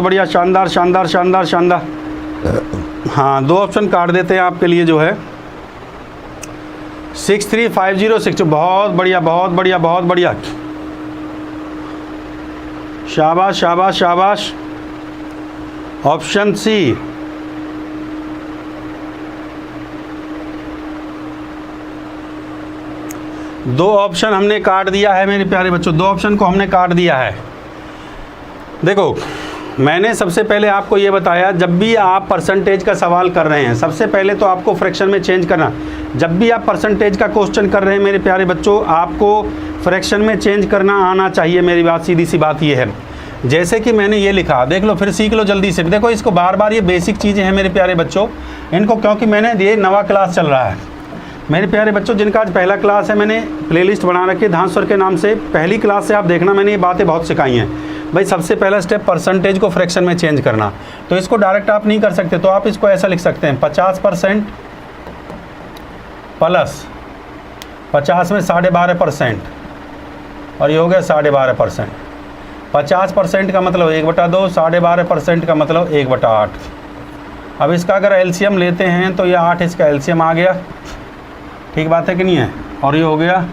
बढ़िया शानदार शानदार शानदार शानदार। हाँ 2 ऑप्शन काट देते हैं आपके लिए जो है, 63506, बहुत बढ़िया बहुत बढ़िया बहुत बढ़िया, शाबाश शाबाश शाबाश। ऑप्शन सी, दो ऑप्शन हमने काट दिया है मेरे प्यारे बच्चों, दो ऑप्शन को हमने काट दिया है। देखो मैंने सबसे पहले आपको ये बताया, जब भी आप परसेंटेज का सवाल कर रहे हैं सबसे पहले तो आपको फ्रैक्शन में चेंज करना। जब भी आप परसेंटेज का क्वेश्चन कर रहे हैं मेरे प्यारे बच्चों, आपको फ्रैक्शन में चेंज करना आना चाहिए। मेरी बात सीधी सी बात ये है, जैसे कि मैंने ये लिखा, देख लो फिर सीख लो जल्दी से। देखो इसको बार बार, ये बेसिक चीज़ें हैं मेरे प्यारे बच्चों, इनको क्योंकि मैंने ये नवा क्लास चल रहा है मेरे प्यारे बच्चों, जिनका आज पहला क्लास है, मैंने प्लेलिस्ट बना रखी है धांसर के नाम से। पहली क्लास से आप देखना, मैंने ये बातें बहुत सिखाई हैं भाई। सबसे पहला स्टेप परसेंटेज को फ्रैक्शन में चेंज करना, तो इसको डायरेक्ट आप नहीं कर सकते, तो आप इसको ऐसा लिख सकते हैं 50% प्लस 50 में 12.5%, और ये हो गया 12.5%। 50% का मतलब 1/2, 12.5% का मतलब 1/8। अब इसका अगर एलसीएम लेते हैं तो ये 8 इसका एलसीएम आ गया, ठीक बात है कि नहीं है, और ये हो गया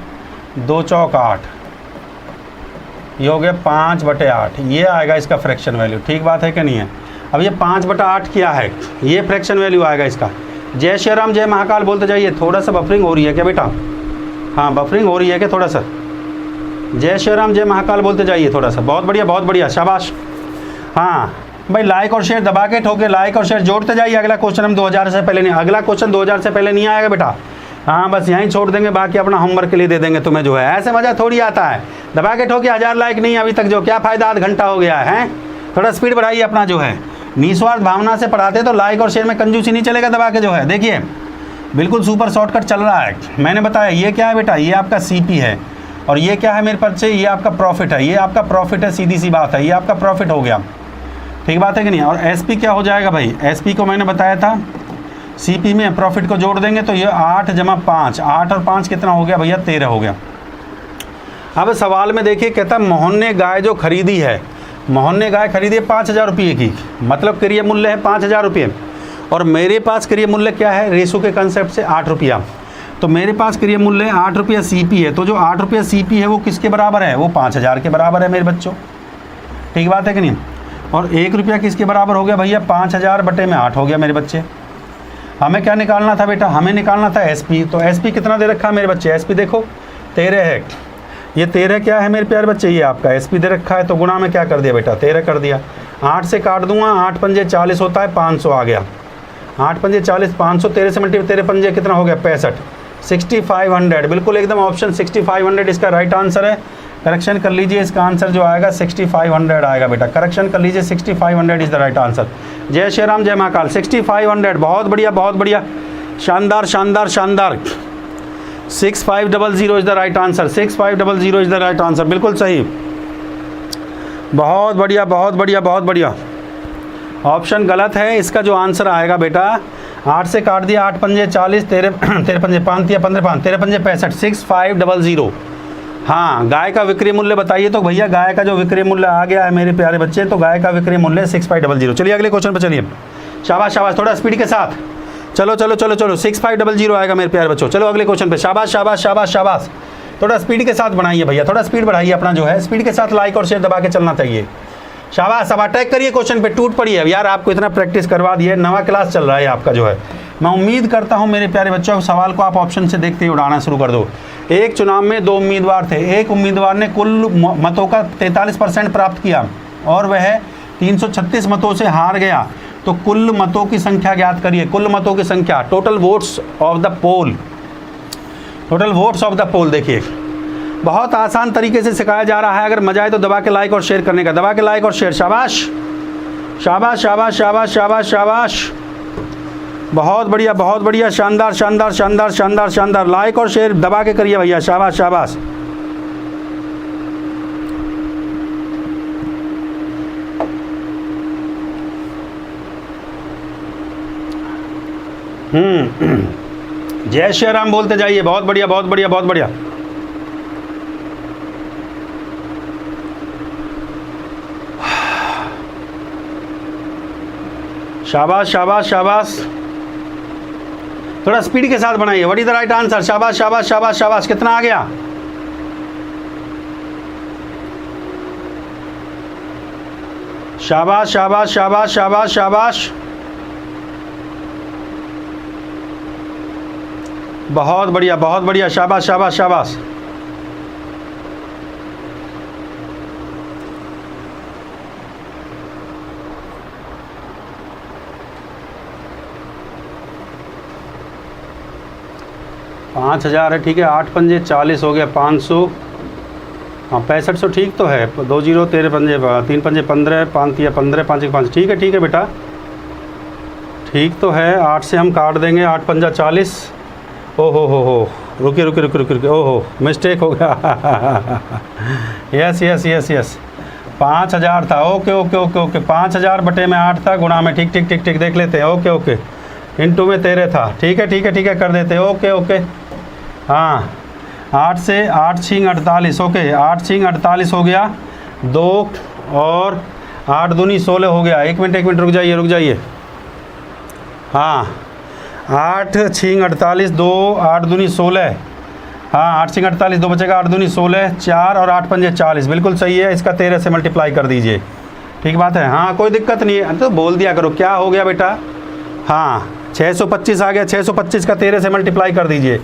2 चौक 8, ये हो गया 5/8, ये आएगा इसका फ्रैक्शन वैल्यू, ठीक बात है कि नहीं है। अब ये 5/8 क्या है, ये फ्रैक्शन वैल्यू आएगा इसका। जय श्री राम जय महाकाल बोलते जाइए। थोड़ा सा बफरिंग हो रही है क्या बेटा? हाँ बफरिंग हो रही है क्या थोड़ा सा? जय श्री राम जय महाकाल बोलते जाइए थोड़ा सा। बहुत बढ़िया बहुत बढ़िया, शाबाश। हाँ भाई लाइक और शेयर दबा के ठोके, लाइक और शेयर जोड़ते जाइए। अगला क्वेश्चन हम 2000 से पहले नहीं, अगला क्वेश्चन 2000 से पहले नहीं आएगा बेटा। हाँ बस यहीं छोड़ देंगे, बाकी अपना होमवर्क के लिए दे देंगे तुम्हें जो है। ऐसे मज़ा थोड़ी आता है, दबा के ठोके 1000 लाइक नहीं अभी तक, जो क्या फ़ायदा, आध घंटा हो गया है। थोड़ा स्पीड बढ़ाइए अपना जो है, निस्वार्थ भावना से पढ़ाते तो लाइक और शेयर में कंजूसी नहीं चलेगा दबा के जो है। देखिए बिल्कुल सुपर शॉर्टकट चल रहा है। मैंने बताया ये क्या है बेटा, ये आपका सीपी है, और ये क्या है मेरे पास से, ये आपका प्रॉफिट है, ये आपका प्रॉफिट है, सीधी सी बात है, ये आपका प्रॉफिट हो गया, ठीक बात है कि नहीं। और एसपी क्या हो जाएगा भाई, एसपी को मैंने बताया था सीपी में प्रॉफिट को जोड़ देंगे तो ये 8 + 5, 8 और 5 कितना हो गया भैया, 13 हो गया। अब सवाल में देखिए कहता है मोहन ने गाय जो खरीदी है, मोहन ने गाय खरीदी है 5000 रुपये की, मतलब क्रिय मूल्य है 5000 रुपये, और मेरे पास क्रिय मूल्य क्या है रेशो के कंसेप्ट से 8 रुपया। तो मेरे पास क्रिय मूल्य 8 रुपया सीपी है, तो जो 8 रुपया सीपी है वो किसके बराबर है, वो 5000 के बराबर है मेरे बच्चों, ठीक बात है कि नहीं। और 1 रुपया किसके बराबर हो गया भैया, 5000/8 हो गया मेरे बच्चे। हमें क्या निकालना था बेटा, हमें निकालना था एसपी। तो एसपी कितना दे रखा है मेरे बच्चे, एसपी देखो 13 है। ये 13 क्या है मेरे प्यारे बच्चे, ये आपका एसपी दे रखा है, तो गुणा में क्या कर दिया बेटा, 13 कर दिया। 8 से काट दूंगा, 8 पंजे 40 होता है, 500 आ गया। 8 पंजे 40, 500, 13 से मल्टीप्लाई, 13 पंजे कितना हो गया 65, 6500, बिल्कुल एकदम ऑप्शन 6500 इसका राइट आंसर है। करेक्शन कर लीजिए, इसका आंसर जो आएगा 6500 आएगा बेटा, करेक्शन कर लीजिए, 6500 इज़ द राइट आंसर। जय श्री राम जय महाकाल, 6500, बहुत बढ़िया बहुत बढ़िया, शानदार शानदार शानदार। 6500 is the right answer, 6500 is the right answer, बिल्कुल सही, बहुत बढ़िया बहुत बढ़िया बहुत बढ़िया। ऑप्शन गलत है, इसका जो आंसर आएगा बेटा 8 से काट दिया, 8 पंजे 40, 13 पंजे 5 दिया, 15 5, 13 पंजे 65, 6500। हाँ गाय का विक्रय मूल्य बताइए, तो भैया गाय का जो विक्रय मूल्य आ गया है मेरे प्यारे बच्चे, तो गाय का विक्रय मूल्य 6500। चलिए अगले क्वेश्चन पर चलिए, शाबाश शाबाश, थोड़ा स्पीड के साथ चलो चलो चलो चलो, 6500 आएगा मेरे प्यारे बच्चों। चलो अगले क्वेश्चन पे, शाबाश शाबाश शाबाश शाबाश, थोड़ा स्पीड के साथ बनाइए भैया, थोड़ा स्पीड बढ़ाइए अपना जो है, स्पीड के साथ लाइक और शेयर दबा के चलना चाहिए। शाबाश, अब अटैक करिए क्वेश्चन पे, टूट पड़िए। अब यार आपको इतना प्रैक्टिस करवा दिया, नवा क्लास चल रहा है आपका जो है। मैं उम्मीद करता हूं मेरे प्यारे बच्चों, सवाल को आप ऑप्शन से देखते ही उड़ाना शुरू कर दो। एक चुनाव में 2 उम्मीदवार थे, एक उम्मीदवार ने कुल मतों का 43% प्राप्त किया और वह 336 मतों से हार गया, तो कुल मतों की संख्या ज्ञात करिए। कुल मतों की संख्या, total votes of the poll, total votes of the poll. देखिए बहुत आसान तरीके से सिखाया जा रहा है, अगर मजा आए तो दबा के लाइक और शेयर करने का, दबा के लाइक और शेयर। शाबाश शाबाश शाबाश शाबाश शाबाश शाबाश, बहुत बढ़िया, शानदार शानदार शानदार शानदार शानदार, लाइक और शेयर दबा के करिए भैया, शाबाश शाबाश। जय श्री राम बोलते जाइए, बहुत बढ़िया बहुत बढ़िया बहुत बढ़िया। शाबाश शाबाश शाबाश, थोड़ा स्पीड के साथ बनाइए। What is the right answer, शाबाश शाबाश शाबाश शाबाश, कितना आ गया? शाबाश शाबाश शाबाश शाबाश शाबाश, बहुत बढ़िया शाबाश शाबाश शाबाश। 5000 है, ठीक है। 8 पंजे 40 हो गया, 500, हाँ 6500 ठीक तो है। 2 0 13 पंजे 3 पंजे 15, 5 या 15, 5 1 5, ठीक है बेटा, ठीक तो है। 8 से हम काट देंगे, 8 पंजा 40। ओ हो, रुकिए, ओहो मिस्टेक हो गया। यस यस यस यस 5000 था, ओके 5000 बटे में 8 था, गुणा में, ठीक देख लेते हैं, ओके इनटू में 13 था, ठीक है कर देते हैं, ओके हाँ। 8 से 8 छिंग 48, ओके 8 छिंग 48 हो गया, 2 और 8 दूनी 16 हो गया। एक मिनट रुक जाइए, हाँ 8 छिंग 48, 2 8 दूनी 16, हाँ 8 छिंग 48, 2 बचेगा, 8 दूनी 16, 4 और 8 पंजे 40, बिल्कुल सही है। इसका 13 से मल्टीप्लाई कर दीजिए, ठीक बात है, हाँ कोई दिक्कत नहीं है, तो बोल दिया करो क्या हो गया बेटा। हाँ 625 आ गया, 625 का 13 से मल्टीप्लाई कर दीजिए,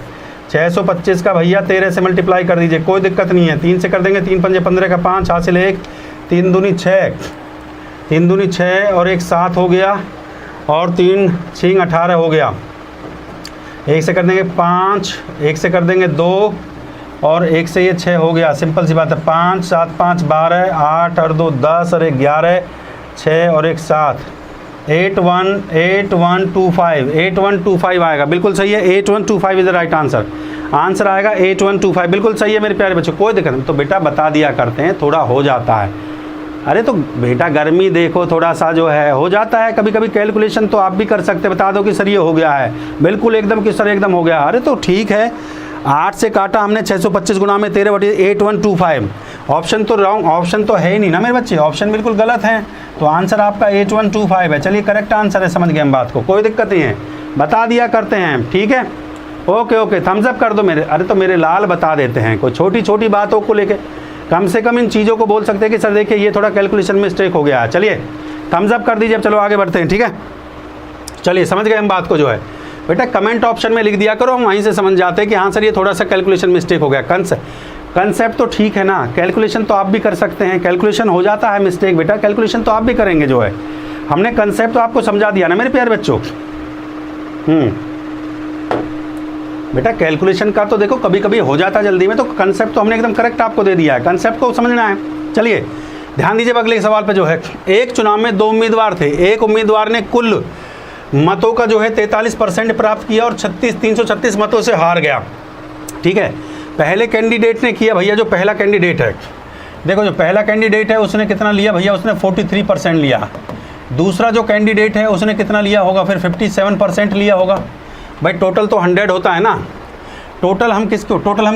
625 का भैया 13 से मल्टीप्लाई कर दीजिए, कोई दिक्कत नहीं है। 3 से कर देंगे, 3 पंजे 15 का 5 हासिल 1, 3 दूनी 6 और 1 7 हो गया, और 3 छिंग 18 हो गया। 1 से कर देंगे 5, 1 से कर देंगे 2 और 1 से ये 6 हो गया, सिंपल सी बात है। 5 7 5 12, 8 और 2 10 और 1 11, 6 और 1 7, 8125 आएगा, बिल्कुल सही है। 8125 इज द राइट आंसर आएगा 8125, बिल्कुल सही है मेरे प्यारे बच्चों, कोई दिक्कत नहीं। तो बेटा बता दिया करते हैं, थोड़ा हो जाता है। अरे तो बेटा गर्मी देखो, थोड़ा सा जो है हो जाता है कभी कभी कैलकुलेशन, तो आप भी कर सकते, बता दो कि सर ये हो गया है, बिल्कुल एकदम कि सर एकदम हो गया। अरे तो ठीक है, 8 से काटा हमने 625 गुना में 13 बटे 8125, ऑप्शन तो रॉन्ग, ऑप्शन तो है ही नहीं ना मेरे बच्चे, ऑप्शन बिल्कुल गलत है, तो आंसर आपका 8125 है। चलिए करेक्ट आंसर है, समझ गए हम बात को, कोई दिक्कत नहीं है, बता दिया करते हैं, ठीक है। ओके थम्स अप कर दो मेरे, अरे तो मेरे लाल बता देते हैं, कोई छोटी बातों को लेके कम से कम इन चीज़ों को बोल सकते हैं कि सर देखिए ये थोड़ा कैलकुलेशन में मिस्टेक हो गया है। चलिए थम्स अप कर दीजिए, अब चलो आगे बढ़ते हैं, ठीक है। चलिए समझ गए हम बात को जो है बेटा, कमेंट ऑप्शन में लिख दिया करो, हम वहीं से समझ जाते हैं कि हाँ सर ये थोड़ा सा कैलकुलेशन मिस्टेक हो गया। कंसेप्ट तो ठीक है ना, कैलकुलेशन तो आप भी कर सकते हैं, कैलकुलेशन हो जाता है मिस्टेक बेटा, कैलकुलेशन तो आप भी करेंगे जो है, हमने कंसेप्ट तो आपको समझा दिया ना मेरे प्यारे बच्चों। बेटा कैलकुलेशन का तो देखो कभी कभी हो जाता है जल्दी में, तो कंसेप्ट तो हमने एकदम करेक्ट आपको दे दिया है, कंसेप्ट को समझना है। चलिए ध्यान दीजिए अगले सवाल पे जो है, एक चुनाव में 2 उम्मीदवार थे, एक उम्मीदवार ने कुल मतों का जो है 43% प्राप्त किया और 336 मतों से हार गया, ठीक है। पहले कैंडिडेट ने किया, भैया जो पहला कैंडिडेट है, देखो जो पहला कैंडिडेट है उसने कितना लिया भैया, उसने 43% लिया। दूसरा जो कैंडिडेट है उसने कितना लिया होगा, फिर 57% लिया होगा। भाई टोटल तो 100 होता है ना, टोटल हम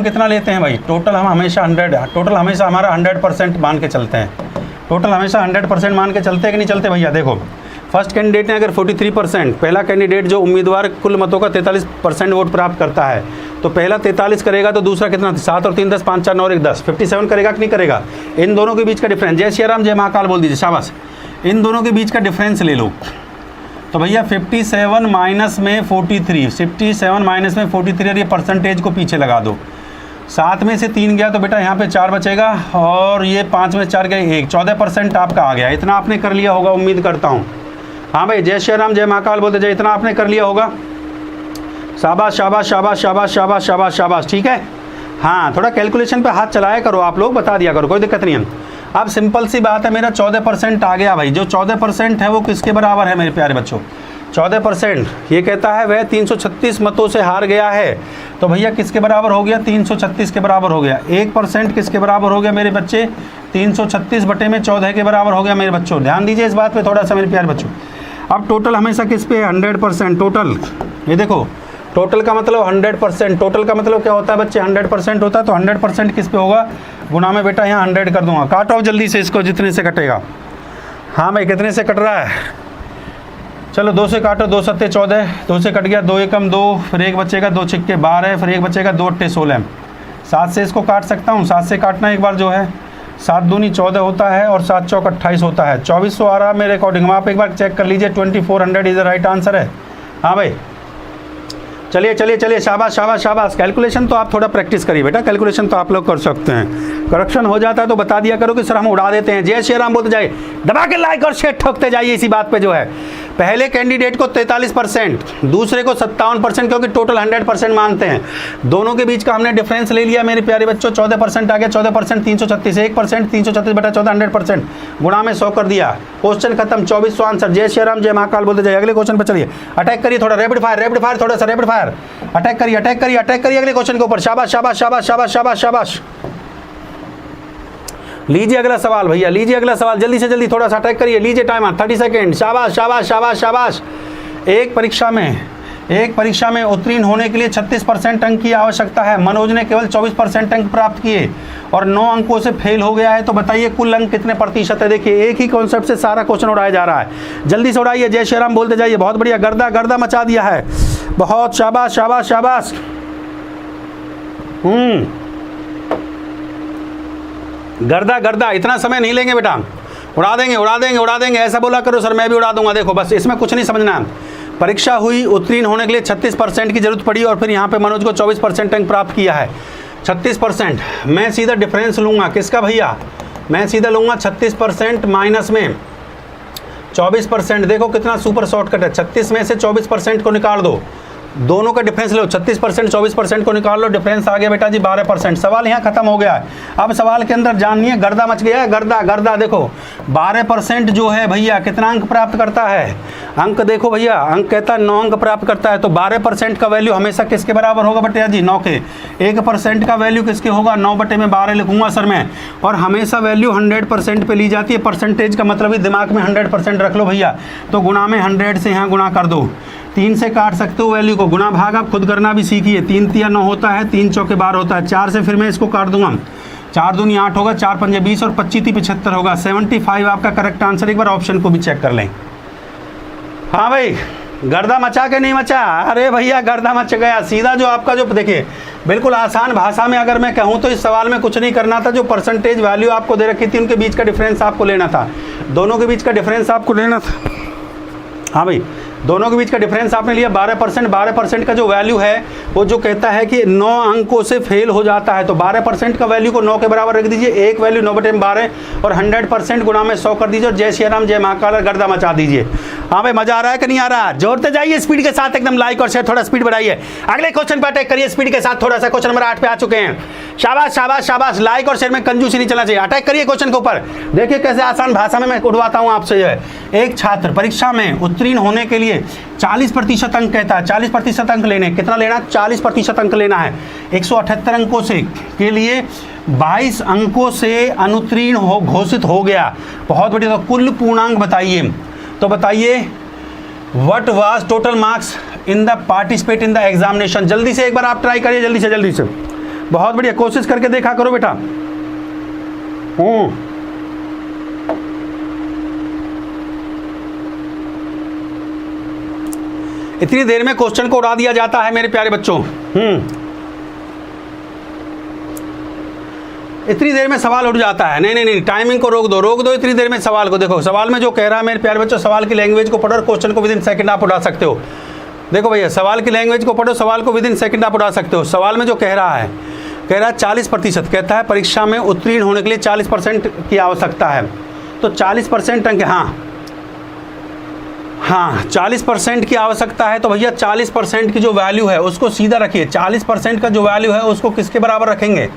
कितना लेते हैं भाई, टोटल हम हमेशा 100, टोटल हमेशा हमारा 100% मान के चलते हैं, टोटल हमेशा 100% मान के चलते हैं कि नहीं चलते भैया। देखो फर्स्ट कैंडिडेट ने अगर 43%, पहला कैंडिडेट जो उम्मीदवार कुल मतों का 43% वोट प्राप्त करता है, तो पहला 43 करेगा तो दूसरा कितना, 7 और 3 10, 5 4 9 और 1 10, 57 करेगा कि नहीं करेगा। इन दोनों के बीच का डिफरेंस, जय श्री राम जय महाकाल बोल दीजिए, शाबाश। इन दोनों के बीच का डिफरेंस ले लो, तो भैया 57 माइनस में 43, 57 माइनस में 43 और ये परसेंटेज को पीछे लगा दो, 7 में से 3 गया तो बेटा यहाँ पे 4 बचेगा, और ये 5 में 4 गए 1, 14% आपका आ गया। इतना आपने कर लिया होगा उम्मीद करता हूँ। हाँ भाई जय श्री राम जय महाकाल बोलते जय, इतना आपने कर लिया होगा, शाबाश शाबाश शाबाश शाबाश शाबाश शाबाश शाबाश, ठीक है। हाँ थोड़ा कैलकुलेशन पे हाथ चलाया करो आप लोग, बता दिया करो, कोई दिक्कत नहीं है। अब सिंपल सी बात है, मेरा 14% आ गया भाई, जो 14% है वो किसके बराबर है मेरे प्यारे बच्चों, 14% ये कहता है वह 336 मतों से हार गया है, तो भैया किसके बराबर हो गया, 336 के बराबर हो गया। 1% किसके बराबर हो गया मेरे बच्चे, 336 बटे में 14 के बराबर हो गया मेरे बच्चों। ध्यान दीजिए इस बात पे थोड़ा सा मेरे प्यारे बच्चों। अब टोटल हमेशा किस पे, 100%। टोटल ये देखो, टोटल का मतलब 100%, टोटल का मतलब क्या होता है बच्चे, 100% होता है, तो 100% किस पे होगा, गुना में बेटा यहाँ 100 कर दूंगा। काट ऑफ जल्दी से इसको, जितने से कटेगा। हाँ भाई कितने से कट रहा है, चलो 2 से काटो, 2 7 14, 2 से कट गया, 2 एकम 2, फिर 1 बचेगा, 2 छिक्के 12, फिर 1 बचेगा, 2 8 16। 7 से इसको काट सकता हूँ, 7 से काटना एक बार जो है, 7 दूनी 14 होता है और 7 चौक 28 होता है, 2400 आ रहा है मेरे अकॉर्डिंग। आप एक बार चेक कर लीजिए, 2400 इज द राइट आंसर है। हाँ भाई चलिए चलिए चलिए, शाबाश शाबाश शाबाश। कैलकुलेशन तो आप थोड़ा प्रैक्टिस करिए बेटा, कैलकुलेशन तो आप लोग कर सकते हैं, करेक्शन हो जाता है तो बता दिया करो कि सर हम उड़ा देते हैं। जय श्री राम बोलते जाइए, दबा के लाइक और शेयर ठोकते जाइए इसी बात पे जो है। पहले कैंडिडेट को 43%, दूसरे को 57%, क्योंकि टोटल 100% मानते हैं। दोनों के बीच का हमने डिफरेंस ले लिया मेरे प्यारे बच्चों, 14% आ गया, 14% 336, 1% 336/14 100% गुणा में 100 कर दिया। क्वेश्चन खत्म, 2400 आंसर। जय श्री राम, जय महाकाल बोलते जाइए। अगले क्वेश्चन पर चलिए, अटैक करिए थोड़ा, रैपिड फायर थोड़ा सा रैपिड फायर, अटैक करिए अगले क्वेश्चन के ऊपर। शाबाश शाबाश शाबाश शाबाश शाबाश शाबाश। लीजिए अगला सवाल भैया, लीजिए अगला सवाल, जल्दी से जल्दी थोड़ा सा अटैक करिए। लीजिए टाइमर 30 सेकेंड। शाबाश शाबाश शाबाश शाबाश। एक परीक्षा में उत्तीर्ण होने के लिए 36% अंक की आवश्यकता है। मनोज ने केवल 24% अंक प्राप्त किए और 9 अंकों से फेल हो गया है। तो बताइए कुल अंक कितने प्रतिशत है। देखिए एक ही कॉन्सेप्ट से सारा क्वेश्चन उड़ाया जा रहा है, जल्दी से उड़ाइए। जय श्री राम बोलते जाइए। बहुत बढ़िया, गर्दा मचा दिया है, बहुत शाबाश शाबाश शाबाश। गर्दा इतना समय नहीं लेंगे बेटा, उड़ा देंगे। ऐसा बोला करो सर मैं भी उड़ा दूंगा। देखो बस इसमें कुछ नहीं समझना। परीक्षा हुई, उत्तीर्ण होने के लिए 36% की जरूरत पड़ी और फिर यहाँ पे मनोज को 24% अंक प्राप्त किया है। 36%, मैं सीधा डिफरेंस लूँगा किसका भैया, मैं सीधा लूँगा 36% माइनस में 24%। देखो कितना सुपर शॉर्टकट है, 36 में से 24% को निकाल दो, दोनों का डिफरेंस लो। 36% 24% को निकाल लो, डिफरेंस आ गया बेटा जी 12%। सवाल यहाँ खत्म हो गया है। अब सवाल के अंदर जानिए, गर्दा मच गया है, गर्दा। देखो 12% जो है भैया कितना अंक प्राप्त करता है, अंक देखो भैया, अंक कहता है 9 अंक प्राप्त करता है। तो 12% का वैल्यू हमेशा किसके बराबर होगा बेटा जी, 9 के। 1% का वैल्यू किसके होगा, 9/12 लिखूंगा सर मैं। और हमेशा वैल्यू 100% पे ली जाती है। परसेंटेज का मतलब ही दिमाग में 100% रख लो भैया। तो गुणा में 100 से यहाँ गुणा कर दो, 3 से काट सकते हो वैल्यू को, गुणा भाग आप खुद करना भी सीखिए। 3 तिया 9 होता है, 3 चौके 12 होता है। 4 से फिर मैं इसको काट दूंगा, 4 दूनी 8 होगा, 4 पंजे 20 और 25 75 होगा। 75 आपका करेक्ट आंसर। एक बार ऑप्शन को भी चेक कर लें। हाँ भाई, गर्दा मचा के नहीं मचा, अरे भैया गर्दा मच गया। सीधा जो आपका जो देखिए बिल्कुल आसान भाषा में अगर मैं कहूँ तो इस सवाल में कुछ नहीं करना था। जो परसेंटेज वैल्यू आपको दे रखी थी उनके बीच का डिफरेंस आपको लेना था, दोनों के बीच का डिफरेंस आपको लेना था। हाँ भाई, दोनों के बीच का डिफरेंस आपने लिया 12%। 12% का जो वैल्यू है वो जो कहता है कि 9 अंकों से फेल हो जाता है, तो 12% का वैल्यू को 9 के बराबर रख दीजिए। एक वैल्यू 9/12 और 100% गुणा में 100 कर दीजिए और जय श्री राम जय महाकाल गर्दा मचा दीजिए। हाँ भाई, मजा आ रहा है कि नहीं आ रहा, जोड़ते जाइए स्पीड के साथ, एकदम लाइक और शेयर, थोड़ा स्पीड बढ़ाइए। अगले क्वेश्चन पर अटैक करिए स्पीड के साथ थोड़ा सा। क्वेश्चन नंबर 8 पे आ चुके हैं। शाबाश शाबाश शाबाश। लाइक और शेयर में कंजूसी नहीं चलना चाहिए। अटैक करिए क्वेश्चन के ऊपर। देखिए कैसे आसान भाषा में मैं उड़वाता हूँ आपसे। जो है एक छात्र परीक्षा में उत्तीर्ण होने के लिए 40% अंक कहता है, 40% अंक लेने, कितना लेना, 40% अंक लेना है। 178 अंकों से के लिए 22 अंकों से अनुत्तीर्ण घोषित हो गया। बहुत बढ़िया। तो कुल पूर्णांक बताइए। तो बताइए what was total marks in the participate in the examination. जल्दी से एक बार आप ट्राई करिए, जल्दी से। बहुत बढ़िया, कोशिश करके देखा करो बेटा। इतनी देर में क्वेश्चन को उड़ा दिया जाता है मेरे प्यारे बच्चों। इतनी देर में सवाल उठ जाता है। नहीं, टाइमिंग को रोक दो इतनी देर में सवाल को। देखो सवाल में जो कह रहा है मेरे प्यारे बच्चों, सवाल की लैंग्वेज को पढ़ो और क्वेश्चन को विदिन सेकंड आप उड़ा सकते हो। देखो भैया, सवाल की लैंग्वेज को पढ़ो, सवाल को विदिन सेकंड आप उड़ा सकते हो। सवाल में जो कह रहा है 40%, कहता है परीक्षा में उत्तीर्ण होने के लिए 40% की आवश्यकता है। तो 40% अंक, हाँ 40% की आवश्यकता है। तो भैया 40% की जो वैल्यू है उसको सीधा रखिए। 40% का जो वैल्यू है उसको किसके बराबर रखेंगे,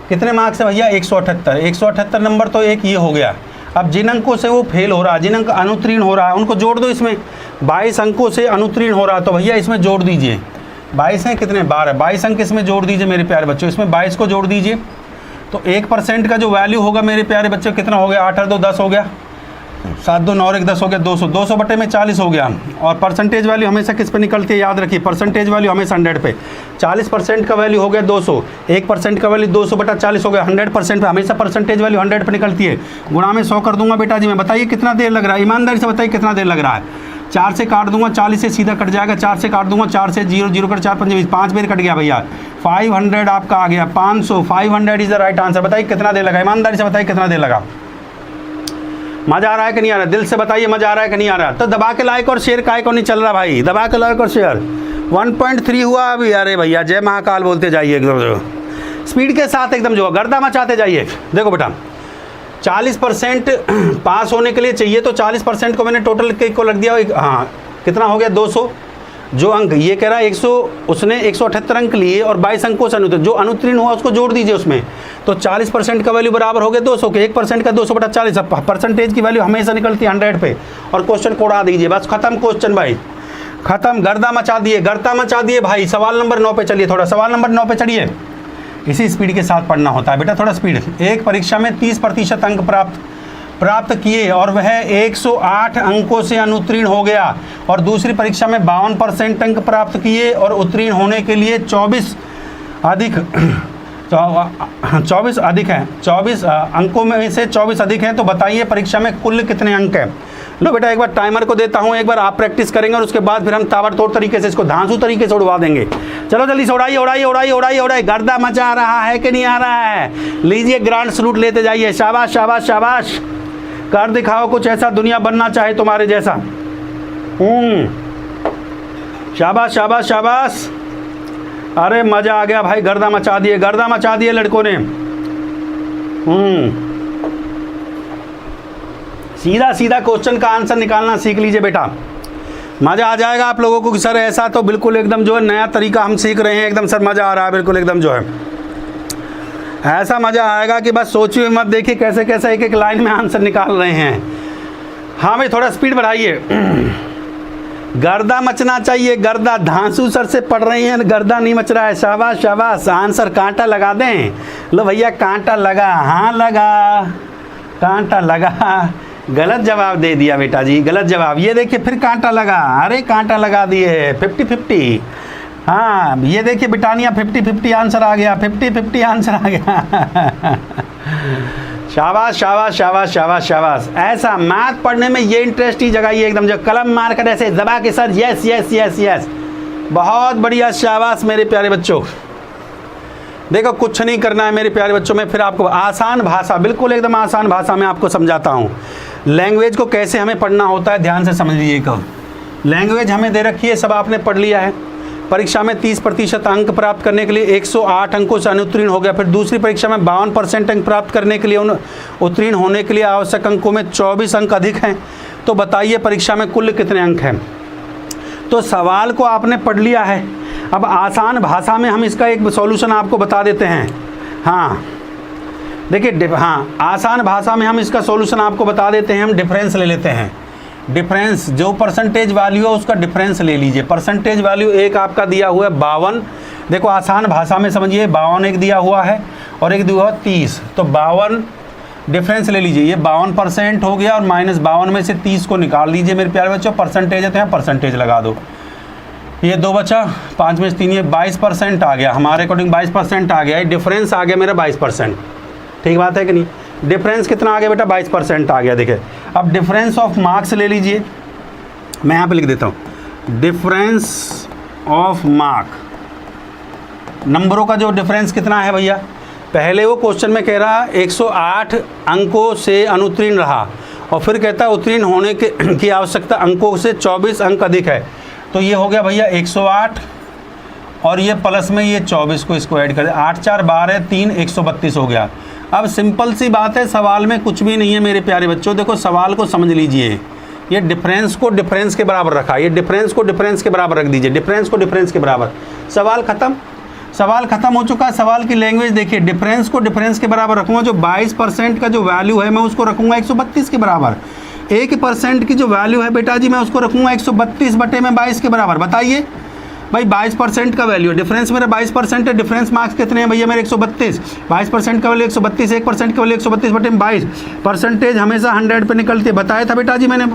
कितने मार्क्स है भैया, 178 नंबर। तो एक ये हो गया। अब जिन अंकों से वो फेल हो रहा है, जिन अंक अनुत्तीर्ण हो रहा है, उनको जोड़ दो इसमें। 22 अंकों से अनुत्तीर्ण हो रहा है तो भैया इसमें जोड़ दीजिए। 22 हैं कितने, 12, 22 अंक इसमें जोड़ दीजिए मेरे प्यारे बच्चों। इसमें 22 को जोड़ दीजिए। तो 1% का जो वैल्यू होगा मेरे प्यारे बच्चों कितना हो गया, 8 और 2 10 हो गया, 7 2 9 और 1 10 हो गया, 200। 200/40 हो गया। और परसेंटेज वैल्यू हमेशा किस पे निकलती है, याद रखिए, परसेंटेज वैल्यू हमेशा 100 पे। 40% का वैल्यू हो गया 200, 1% का वैल्यू 200/40 हो गया। 100% पे हमेशा परसेंटेज वैल्यू 100 पे निकलती है। गुणा में 100 कर दूंगा बेटा जी मैं। बताइए कितना देर लग रहा है, ईमानदारी से बताइए कितना देर लग रहा है। 4 से काट दूंगा, 40 से सीधा कट जाएगा। 4 से काट दूंगा, 4 से 0 0 कर 4 5 20, 5 बेर कट गया भैया। 500 आपका आ गया, 500। 500 इज द राइट आंसर। बताइए कितना देर लगा, ईमानदारी से बताइए कितना देर लगा। मजा आ रहा है कि नहीं आ रहा, दिल से बताइए मजा आ रहा है कि नहीं आ रहा। तो दबा के लाइक और शेयर काय को नहीं चल रहा भाई, दबा के लाइक और शेयर। 1.3 हुआ अभी। अरे भैया जय महाकाल बोलते जाइए, एकदम स्पीड के साथ एकदम जो गर्दा मचाते जाइए। देखो बेटा 40% पास होने के लिए चाहिए, तो 40% को मैंने टोटल के को लग दिया। हाँ, कितना हो गया 200 जो अंक ये कह रहा है 100, उसने 178 अंक लिए और 22 अंकों से अनुत्तीर्ण, जो अनुत्तीर्ण हुआ उसको जोड़ दीजिए उसमें, तो 40% का वैल्यू बराबर हो गया 200 के। 1% का 200/40, परसेंटेज की वैल्यू हमेशा निकलती है 100 पे, और क्वेश्चन को उड़ा दीजिए, बस खत्म क्वेश्चन भाई, खत्म, गर्दा मचा दिए भाई। सवाल नंबर 9 पे चलिए, थोड़ा सवाल नंबर 9 पे चलिए। इसी स्पीड के साथ पढ़ना होता है बेटा, थोड़ा स्पीड। एक परीक्षा में 30% अंक प्राप्त किए और वह 108 अंकों से अनुत्तीर्ण हो गया, और दूसरी परीक्षा में 52% अंक प्राप्त किए और उत्तीर्ण होने के लिए 24 अधिक हैं, 24 अंकों में से 24 अधिक हैं, तो बताइए परीक्षा में कुल कितने अंक हैं। लो बेटा, एक बार टाइमर को देता हूँ, एक बार आप प्रैक्टिस करेंगे और उसके बाद फिर हम ताबड़तोड़ तरीके से इसको धांसू तरीके से उड़वा देंगे। चलो जल्दी से उड़ाइए, गर्दा मचा रहा है कि नहीं आ रहा है। लीजिए, ग्रांड सलूट लेते जाइए, शाबाश शाबाश शाबाश, कर दिखाओ कुछ ऐसा, दुनिया बनना चाहे तुम्हारे जैसा। शाबाश शाबाश शाबाश, अरे मजा आ गया भाई, गर्दा मचा दिए लड़कों ने। सीधा सीधा क्वेश्चन का आंसर निकालना सीख लीजिए बेटा, मज़ा आ जाएगा आप लोगों को कि सर ऐसा तो बिल्कुल एकदम जो है नया तरीका हम सीख रहे हैं, एकदम सर मज़ा आ रहा है, बिल्कुल एकदम जो है ऐसा मज़ा आएगा कि बस सोचिए मत, देखिए कैसे कैसे एक एक लाइन में आंसर निकाल रहे हैं। हाँ भाई, थोड़ा स्पीड बढ़ाइए, गर्दा मचना चाहिए, गर्दा। धांसू सर से पढ़ रही हैं, गर्दा नहीं मच रहा है। शाबाश शाबाश, आंसर कांटा लगा दें। लो भैया, कांटा लगा, हाँ लगा, कांटा लगा। गलत जवाब दे दिया बेटा जी, गलत जवाब। ये देखिए फिर कांटा लगा, अरे कांटा लगा दिए। 50-50, हाँ ये देखिए ब्रिटानिया 50-50 आंसर आ गया, 50-50 आंसर आ गया। शाबाश शाबाश शाबाश शाबाश शाबाश। ऐसा मैथ पढ़ने में ये इंटरेस्ट ही जगाइए एकदम, जो कलम मार कर ऐसे दबा के sir yes yes yes yes, बहुत बढ़िया, शाबाश मेरे प्यारे बच्चों। देखो कुछ नहीं करना है मेरे प्यारे बच्चों, मैं फिर आपको आसान भाषा, बिल्कुल एकदम आसान भाषा में आपको समझाता हूँ। लैंग्वेज को कैसे हमें पढ़ना होता है, ध्यान से समझ लीजिएगा। लैंग्वेज हमें दे रखी है, सब आपने पढ़ लिया है। परीक्षा में 30% अंक प्राप्त करने के लिए 108 अंकों से अनुत्तीर्ण हो गया। फिर दूसरी परीक्षा में 52% अंक प्राप्त करने के लिए उत्तीर्ण होने के लिए आवश्यक अंकों में 24 अंक अधिक हैं। तो बताइए परीक्षा में कुल कितने अंक हैं। तो सवाल को आपने पढ़ लिया है, अब आसान भाषा में हम इसका एक सॉल्यूशन आपको बता देते हैं। हाँ देखिए, हाँ आसान भाषा में हम इसका सॉल्यूशन आपको बता देते हैं। हम डिफरेंस ले लेते हैं, डिफरेंस जो परसेंटेज वैल्यू है उसका डिफरेंस ले लीजिए। परसेंटेज वैल्यू एक आपका दिया हुआ है 52, देखो आसान भाषा में समझिए, 52 एक दिया हुआ है और एक दिया हुआ 30, तो 52 डिफरेंस ले लीजिए। ये 52% हो गया और -52 में से 30 को निकाल लीजिए मेरे प्यारे बच्चों। परसेंटेज है तो यहाँ परसेंटेज लगा दो, ये 2 बचा, 5 में से 3, ये 22% आ गया हमारे अकॉर्डिंग, 22% आ गया। ये डिफरेंस आ गया मेरा 22%, ठीक बात है कि नहीं। डिफरेंस कितना आ गया बेटा, 22% आ गया। देखिए अब डिफरेंस ऑफ मार्क्स ले लीजिए, मैं यहाँ पे लिख देता हूँ डिफरेंस ऑफ मार्क, नंबरों का जो डिफरेंस कितना है भैया। पहले वो क्वेश्चन में कह रहा 108 अंकों से अनुत्तीर्ण रहा और फिर कहता है उत्तीर्ण होने के की आवश्यकता अंकों से 24 अंक अधिक है। तो ये हो गया भैया 108 और ये प्लस में ये 24 को इसको ऐड कर दे, 8 4 12 3 132 हो गया। अब सिंपल सी बात है, सवाल में कुछ भी नहीं है मेरे प्यारे बच्चों। देखो सवाल को समझ लीजिए, ये डिफरेंस को डिफरेंस के बराबर रखा, ये डिफरेंस को डिफरेंस के बराबर रख दीजिए, डिफरेंस को डिफरेंस के बराबर, सवाल खत्म। सवाल खत्म हो चुका है। सवाल की लैंग्वेज देखिए, डिफरेंस को डिफरेंस के बराबर रखूँगा, जो 22% का जो वैल्यू है मैं उसको रखूँगा 132 के बराबर। 1% की जो वैल्यू है बेटा जी मैं उसको रखूँगा 132/22 के बराबर। बताइए भाई 22% का वैल्यू, डिफरेंस मेरा 22% है, डिफरेंस मार्क्स कितने हैं भैया मेरे 132, 22% का वैल्यू 132, 1% का वैल्यू 132/22। परसेंटेज हमेशा 100 पे निकलती है, बताया था बेटा जी मैंने,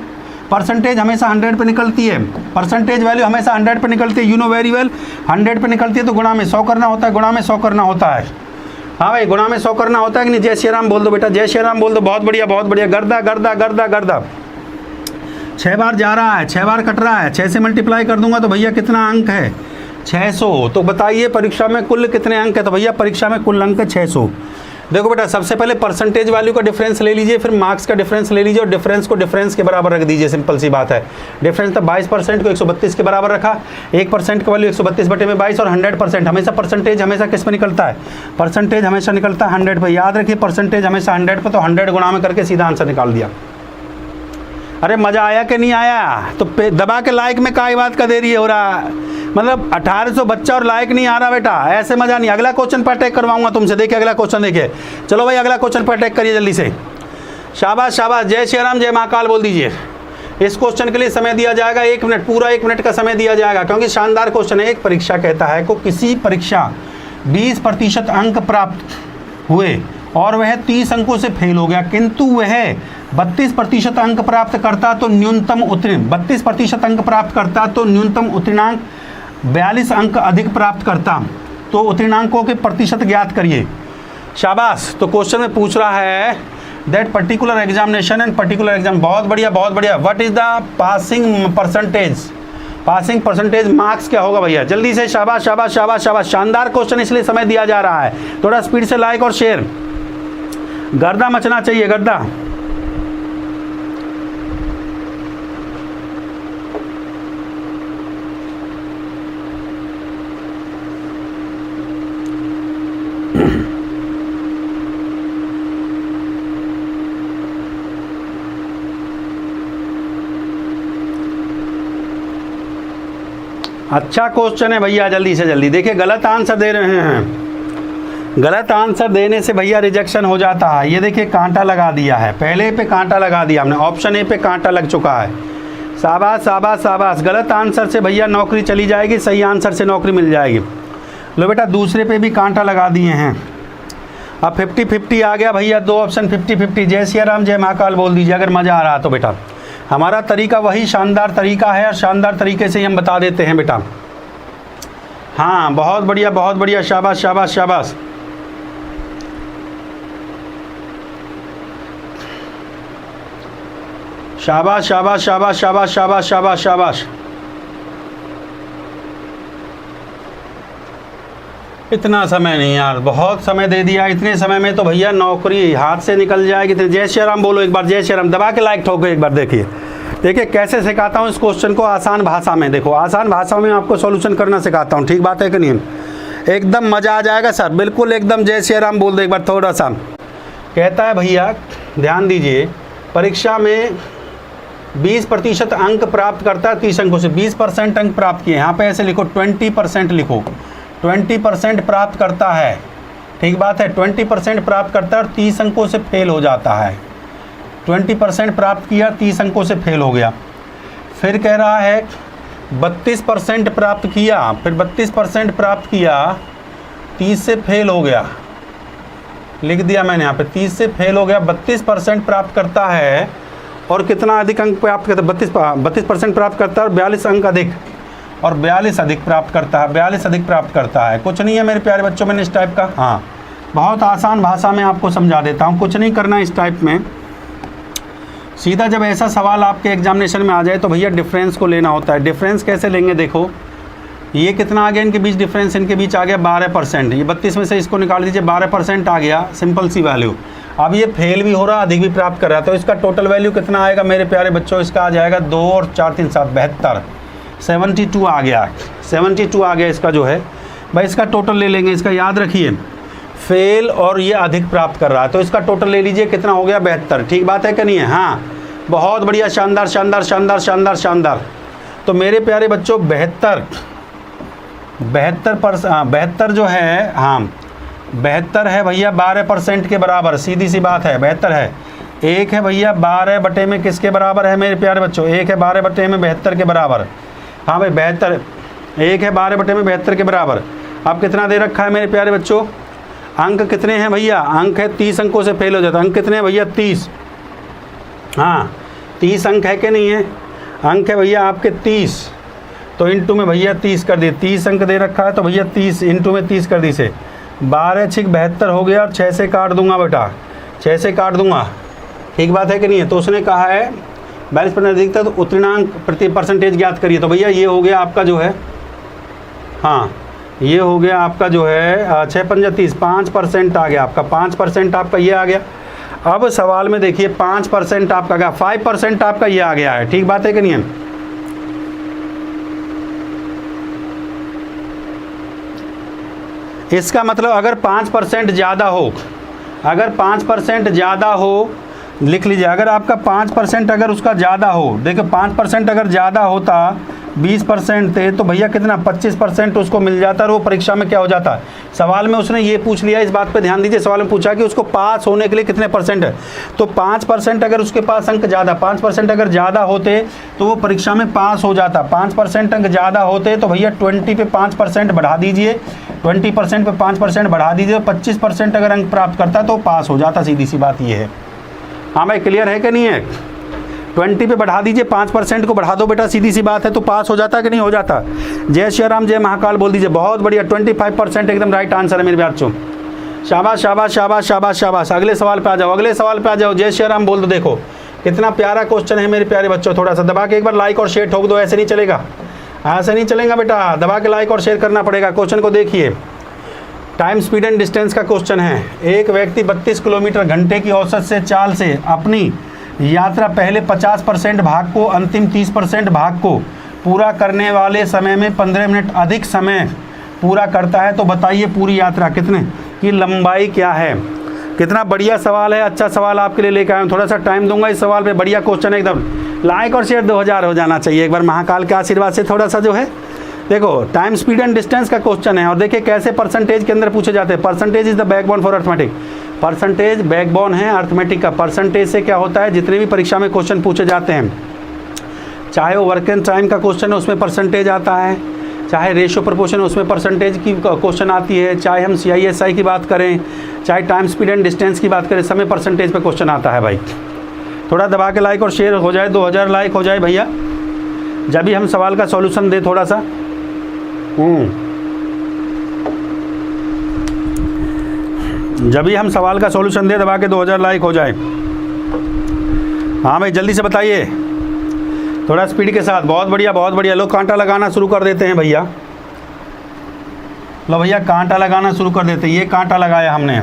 परसेंटेज हमेशा 100 पे निकलती है, परसेंटेज वैल्यू हमेशा 100 पे निकलती है, यू नो वेरी वेल। 100 पे निकलती है तो गुणा में 100 करना होता है, गुणा में 100 करना होता है। हाँ भाई गुणा में 100 करना होता है कि नहीं। जय श्री राम बोल दो बेटा, जय श्री राम बोल दो, बहुत बढ़िया बहुत बढ़िया। गर्दा गर्दा गर्दा गर्दा 6 बार जा रहा है, 6 बार कट रहा है, 6 से मल्टीप्लाई कर दूंगा तो भैया कितना अंक है 600। तो बताइए परीक्षा में कुल कितने अंक है, तो भैया परीक्षा में कुल अंक है 600। देखो बेटा, सबसे पहले परसेंटेज वैल्यू का डिफरेंस ले लीजिए, फिर मार्क्स का डिफरेंस ले लीजिए और डिफरेंस को डिफरेंस के बराबर रख दीजिए। सिंपल सी बात है। डिफरेंस था 22% को 132 के बराबर रखा, 1% का वैल्यू 132/22 और 100%। हमेशा परसेंटेज हमेशा किस पे निकलता है? परसेंटेज हमेशा निकलता है 100 पे। याद रखिए परसेंटेज हमेशा 100 पे, तो 100 गुणा में करके सीधा आंसर निकाल दिया। अरे मज़ा आया कि नहीं आया? तो दबा के लाइक में काय बात का देरी हो रहा है, मतलब 1800 बच्चा और लाइक नहीं आ रहा बेटा, ऐसे मज़ा नहीं। अगला क्वेश्चन पर अटैक करवाऊंगा तुमसे। देखिए अगला क्वेश्चन देखिए। चलो भाई अगला क्वेश्चन पर अटैक करिए जल्दी से। शाबाश शाबाश, जय श्री राम, जय महाकाल बोल दीजिए। इस क्वेश्चन के लिए समय दिया जाएगा 1 मिनट, पूरा 1 मिनट का समय दिया जाएगा, क्योंकि शानदार क्वेश्चन है। एक परीक्षा कहता है को किसी परीक्षा 20% अंक प्राप्त हुए और वह 30 अंकों से फेल हो गया, किंतु वह 32% अंक प्राप्त करता तो न्यूनतम उत्तीर्ण 32% अंक प्राप्त करता तो न्यूनतम उत्तीर्णांक 42 अंक अधिक प्राप्त करता, तो उत्तीर्णांकों के प्रतिशत ज्ञात करिए। शाबाश। तो क्वेश्चन में पूछ रहा है that particular examination and particular exam. बहुत बढ़िया बहुत बढ़िया। What is the passing percentage? Passing percentage marks क्या होगा भैया? जल्दी से। शाबाश शाबाश शाबाश शाबाश, शानदार क्वेश्चन, इसलिए समय दिया जा रहा है। थोड़ा स्पीड से लाइक और शेयर, गर्दा मचना चाहिए, गर्दा। अच्छा क्वेश्चन है भैया, जल्दी से जल्दी। देखिए गलत आंसर दे रहे हैं, गलत आंसर देने से भैया रिजेक्शन हो जाता है। ये देखिए कांटा लगा दिया है, पहले पे कांटा लगा दिया हमने, ऑप्शन ए पे कांटा लग चुका है। शाबाश शाबाश शाबाश। गलत आंसर से भैया नौकरी चली जाएगी, सही आंसर से नौकरी मिल जाएगी। लो बेटा दूसरे पे भी कांटा लगा दिए हैं। अब 50-50 आ गया भैया, 2 ऑप्शन 50-50। जय श्री राम, जय महाकाल बोल दीजिए अगर मज़ा आ रहा तो बेटा। हमारा तरीका वही शानदार तरीका है और शानदार तरीके से ही हम बता देते हैं बेटा। हाँ बहुत बढ़िया बहुत बढ़िया, शाबाश शाबाश शाबाश। शाबाश शाबाश शाबाश शाबाश शाबाश शाबाश शाबाश। इतना समय नहीं यार, बहुत समय दे दिया। इतने समय में तो भैया नौकरी हाथ से निकल जाएगी। जय श्री राम बोलो एक बार, जय श्री राम। दबा के लाइक ठोको एक बार। देखिए देखिए कैसे सिखाता हूँ इस क्वेश्चन को आसान भाषा में। देखो आसान भाषा में आपको सॉल्यूशन करना सिखाता हूँ, ठीक बात है कि नहीं? एकदम मज़ा आ जाएगा सर, बिल्कुल एकदम। जय श्री राम बोल दो एक बार थोड़ा सा। कहता है भैया ध्यान दीजिए, परीक्षा में 20% अंक प्राप्त करता है 30 अंकों से। 20% अंक प्राप्त किए, यहाँ पे ऐसे लिखो 20% लिखो, 20% प्राप्त करता है, ठीक बात है। 20% प्राप्त करता है और 30 अंकों से फेल हो जाता है। 20% प्राप्त किया, 30 अंकों से फेल हो गया। फिर कह रहा है 32% प्राप्त किया, फिर 32% प्राप्त किया, 30 से फेल हो गया। लिख दिया मैंने यहाँ पे, 30 से फेल हो गया। 32% प्राप्त करता है और कितना अधिक अंक प्राप्त करता है? 32% प्राप्त करता है और 42 अंक अधिक, और 42 अधिक प्राप्त करता है, 42 अधिक प्राप्त करता है। कुछ नहीं है मेरे प्यारे बच्चों, मैंने इस टाइप का, हाँ बहुत आसान भाषा में आपको समझा देता हूँ। कुछ नहीं करना इस टाइप में, सीधा जब ऐसा सवाल आपके एग्जामिनेशन में आ जाए तो भैया डिफरेंस को लेना होता है। डिफरेंस कैसे लेंगे? देखो ये कितना आ गया इनके बीच, डिफरेंस इनके बीच आ गया 12%। ये 32 में से इसको निकाल दीजिए, 12% आ गया, सिंपल सी वैल्यू। अब ये फेल भी हो रहा, अधिक भी प्राप्त कर रहा है, तो इसका टोटल वैल्यू कितना आएगा मेरे प्यारे बच्चों? इसका आ जाएगा 2 और 4 3 7 72, 72 आ गया, 72 आ गया इसका जो है भाई। इसका टोटल ले लेंगे, इसका याद रखिए फेल और ये अधिक प्राप्त कर रहा है, तो इसका टोटल ले लीजिए, कितना हो गया? 72, ठीक बात है कि नहीं है? हाँ बहुत बढ़िया, शानदार शानदार शानदार शानदार शानदार। तो मेरे प्यारे बच्चों 72 जो है, हाँ 72 है भैया 12% के बराबर, सीधी सी बात है 72 है। एक है भैया 12 बटे में किसके बराबर है मेरे प्यारे बच्चों? एक है 12 बटे में 72 के बराबर। हाँ भाई 72, एक है 12 बटे में 72 के बराबर। अब कितना दे रखा है मेरे प्यारे बच्चों? अंक कितने हैं भैया? अंक है 30 अंकों से फेल हो जाता है। अंक कितने हैं भैया? 30। हाँ 30 अंक है कि नहीं है? अंक है भैया आपके 30, तो इंटू में भैया 30 कर दिए। 30 अंक दे रखा है तो भैया 30 इंटू में 30 कर दी से 12 6 72 हो गया, और 6 से काट दूंगा बेटा, 6 से काट दूंगा, ठीक बात है कि नहीं है? तो उसने कहा है 42% अधिकता, तो उत्तीर्णांक प्रति परसेंटेज ज्ञात करिए। तो भैया ये हो गया आपका जो है, हाँ ये हो गया आपका जो है 6 पंजा 30, 5% आ गया आपका, 5% आपका ये आ गया। अब सवाल में देखिए 5% आपका गया, 5% आपका ये आ गया है, ठीक बात है कि नहीं है? इसका मतलब अगर 5% ज़्यादा हो, अगर 5% ज़्यादा हो, लिख लीजिए, अगर आपका 5% अगर उसका ज़्यादा हो, देखो 5% अगर ज़्यादा होता 20% थे तो भैया कितना 25% उसको मिल जाता और वो परीक्षा में क्या हो जाता। सवाल में उसने ये पूछ लिया, इस बात पे ध्यान दीजिए, सवाल में पूछा कि उसको पास होने के लिए कितने परसेंट है, तो 5% अगर उसके पास अंक ज़्यादा, 5% अगर ज़्यादा होते तो वो परीक्षा में पास हो जाता। 5% अंक ज़्यादा होते तो भैया 20 पे 5% बढ़ा दीजिए, 20% पे 5% बढ़ा दीजिए, 25% अगर अंक प्राप्त करता तो पास हो जाता, सीधी सी बात ये है। हाँ भाई, क्लियर है कि नहीं है? 20 पे बढ़ा दीजिए, 5% को बढ़ा दो बेटा, सीधी सी बात है, तो पास हो जाता कि नहीं हो जाता? जय श्री राम, जय महाकाल बोल दीजिए। बहुत बढ़िया, 25% एकदम राइट आंसर है मेरे बच्चों। शाबाश शाबाश शाबाश शाबाश शाबाश। अगले सवाल पे आ जाओ, अगले सवाल पे आ जाओ। जय श्री राम बोल दो। देखो कितना प्यारा क्वेश्चन है मेरे प्यारे बच्चों। थोड़ा सा दबा के एक बार लाइक और शेयर ठोक दो, ऐसे नहीं चलेगा, ऐसे नहीं चलेगा बेटा, दबा के लाइक और शेयर करना पड़ेगा। क्वेश्चन को देखिए, टाइम स्पीड एंड डिस्टेंस का क्वेश्चन है। एक व्यक्ति 32 किलोमीटर घंटे की औसत से चाल से अपनी यात्रा पहले 50% भाग को, अंतिम 30% भाग को पूरा करने वाले समय में 15 मिनट अधिक समय पूरा करता है, तो बताइए पूरी यात्रा कितने की लंबाई क्या है? कितना बढ़िया सवाल है, अच्छा सवाल आपके लिए लेकर आया हूँ। थोड़ा सा टाइम दूंगा इस सवाल पे, बढ़िया क्वेश्चन है एकदम। लाइक और शेयर 2000 हो जाना चाहिए एक बार महाकाल के आशीर्वाद से। थोड़ा सा जो है देखो, टाइम स्पीड एंड डिस्टेंस का क्वेश्चन है और देखिए कैसे परसेंटेज के अंदर पूछे जाते हैं। Percentage is the backbone for arithmetic. Percentage backbone है अर्थमेटिक का। परसेंटेज से क्या होता है, जितने भी परीक्षा में क्वेश्चन पूछे जाते हैं, चाहे वो वर्क एंड टाइम का क्वेश्चन है उसमें परसेंटेज आता है, चाहे रेशियो प्रपोर्शन है उसमें परसेंटेज की क्वेश्चन आती है, चाहे हम CISI की बात करें, चाहे टाइम स्पीड एंड डिस्टेंस की बात करें, समय परसेंटेज पे क्वेश्चन आता है भाई। थोड़ा दबा के लाइक और शेयर हो जाए, 2000 लाइक हो जाए भैया, जब भी हम सवाल का सॉल्यूशन दें। थोड़ा सा जब भी हम सवाल का सॉल्यूशन दे, दबा के 2000 लाइक हो जाए। हाँ भाई जल्दी से बताइए, थोड़ा स्पीड के साथ। बहुत बढ़िया बहुत बढ़िया। लोग कांटा लगाना शुरू कर देते हैं भैया। लो भैया कांटा लगाना शुरू कर देते हैं। ये कांटा लगाया हमने,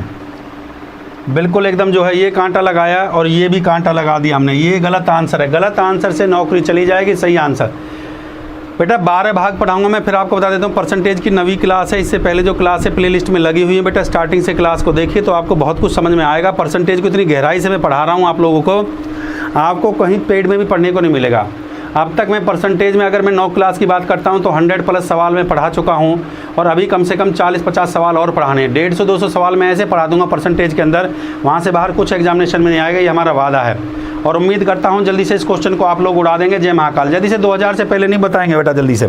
बिल्कुल एकदम जो है ये कांटा लगाया और ये भी कांटा लगा दिया हमने। ये गलत आंसर है, गलत आंसर से नौकरी चली जाएगी। सही आंसर बेटा 12 भाग पढ़ाऊंगा मैं। फिर आपको बता देता हूँ, परसेंटेज की नवी क्लास है, इससे पहले जो क्लास है प्लेलिस्ट में लगी हुई है बेटा, स्टार्टिंग से क्लास को देखिए तो आपको बहुत कुछ समझ में आएगा। परसेंटेज को इतनी गहराई से मैं पढ़ा रहा हूँ आप लोगों को, आपको कहीं पेड में भी पढ़ने को नहीं मिलेगा। अब तक मैं परसेंटेज में अगर मैं 9 क्लास की बात करता हूँ तो 100+ सवाल मैं पढ़ा चुका हूँ और अभी कम से कम 40-50 सवाल और पढ़ाने हैं। 150-200 सवाल मैं ऐसे पढ़ा दूंगा परसेंटेज के अंदर, वहाँ से बाहर कुछ एग्जामिनेशन में नहीं आएगा, ये हमारा वादा है। और उम्मीद करता हूँ जल्दी से इस क्वेश्चन को आप लोग उड़ा देंगे। जय महाकाल। जल्दी से 2000 से पहले नहीं बताएंगे बेटा, जल्दी से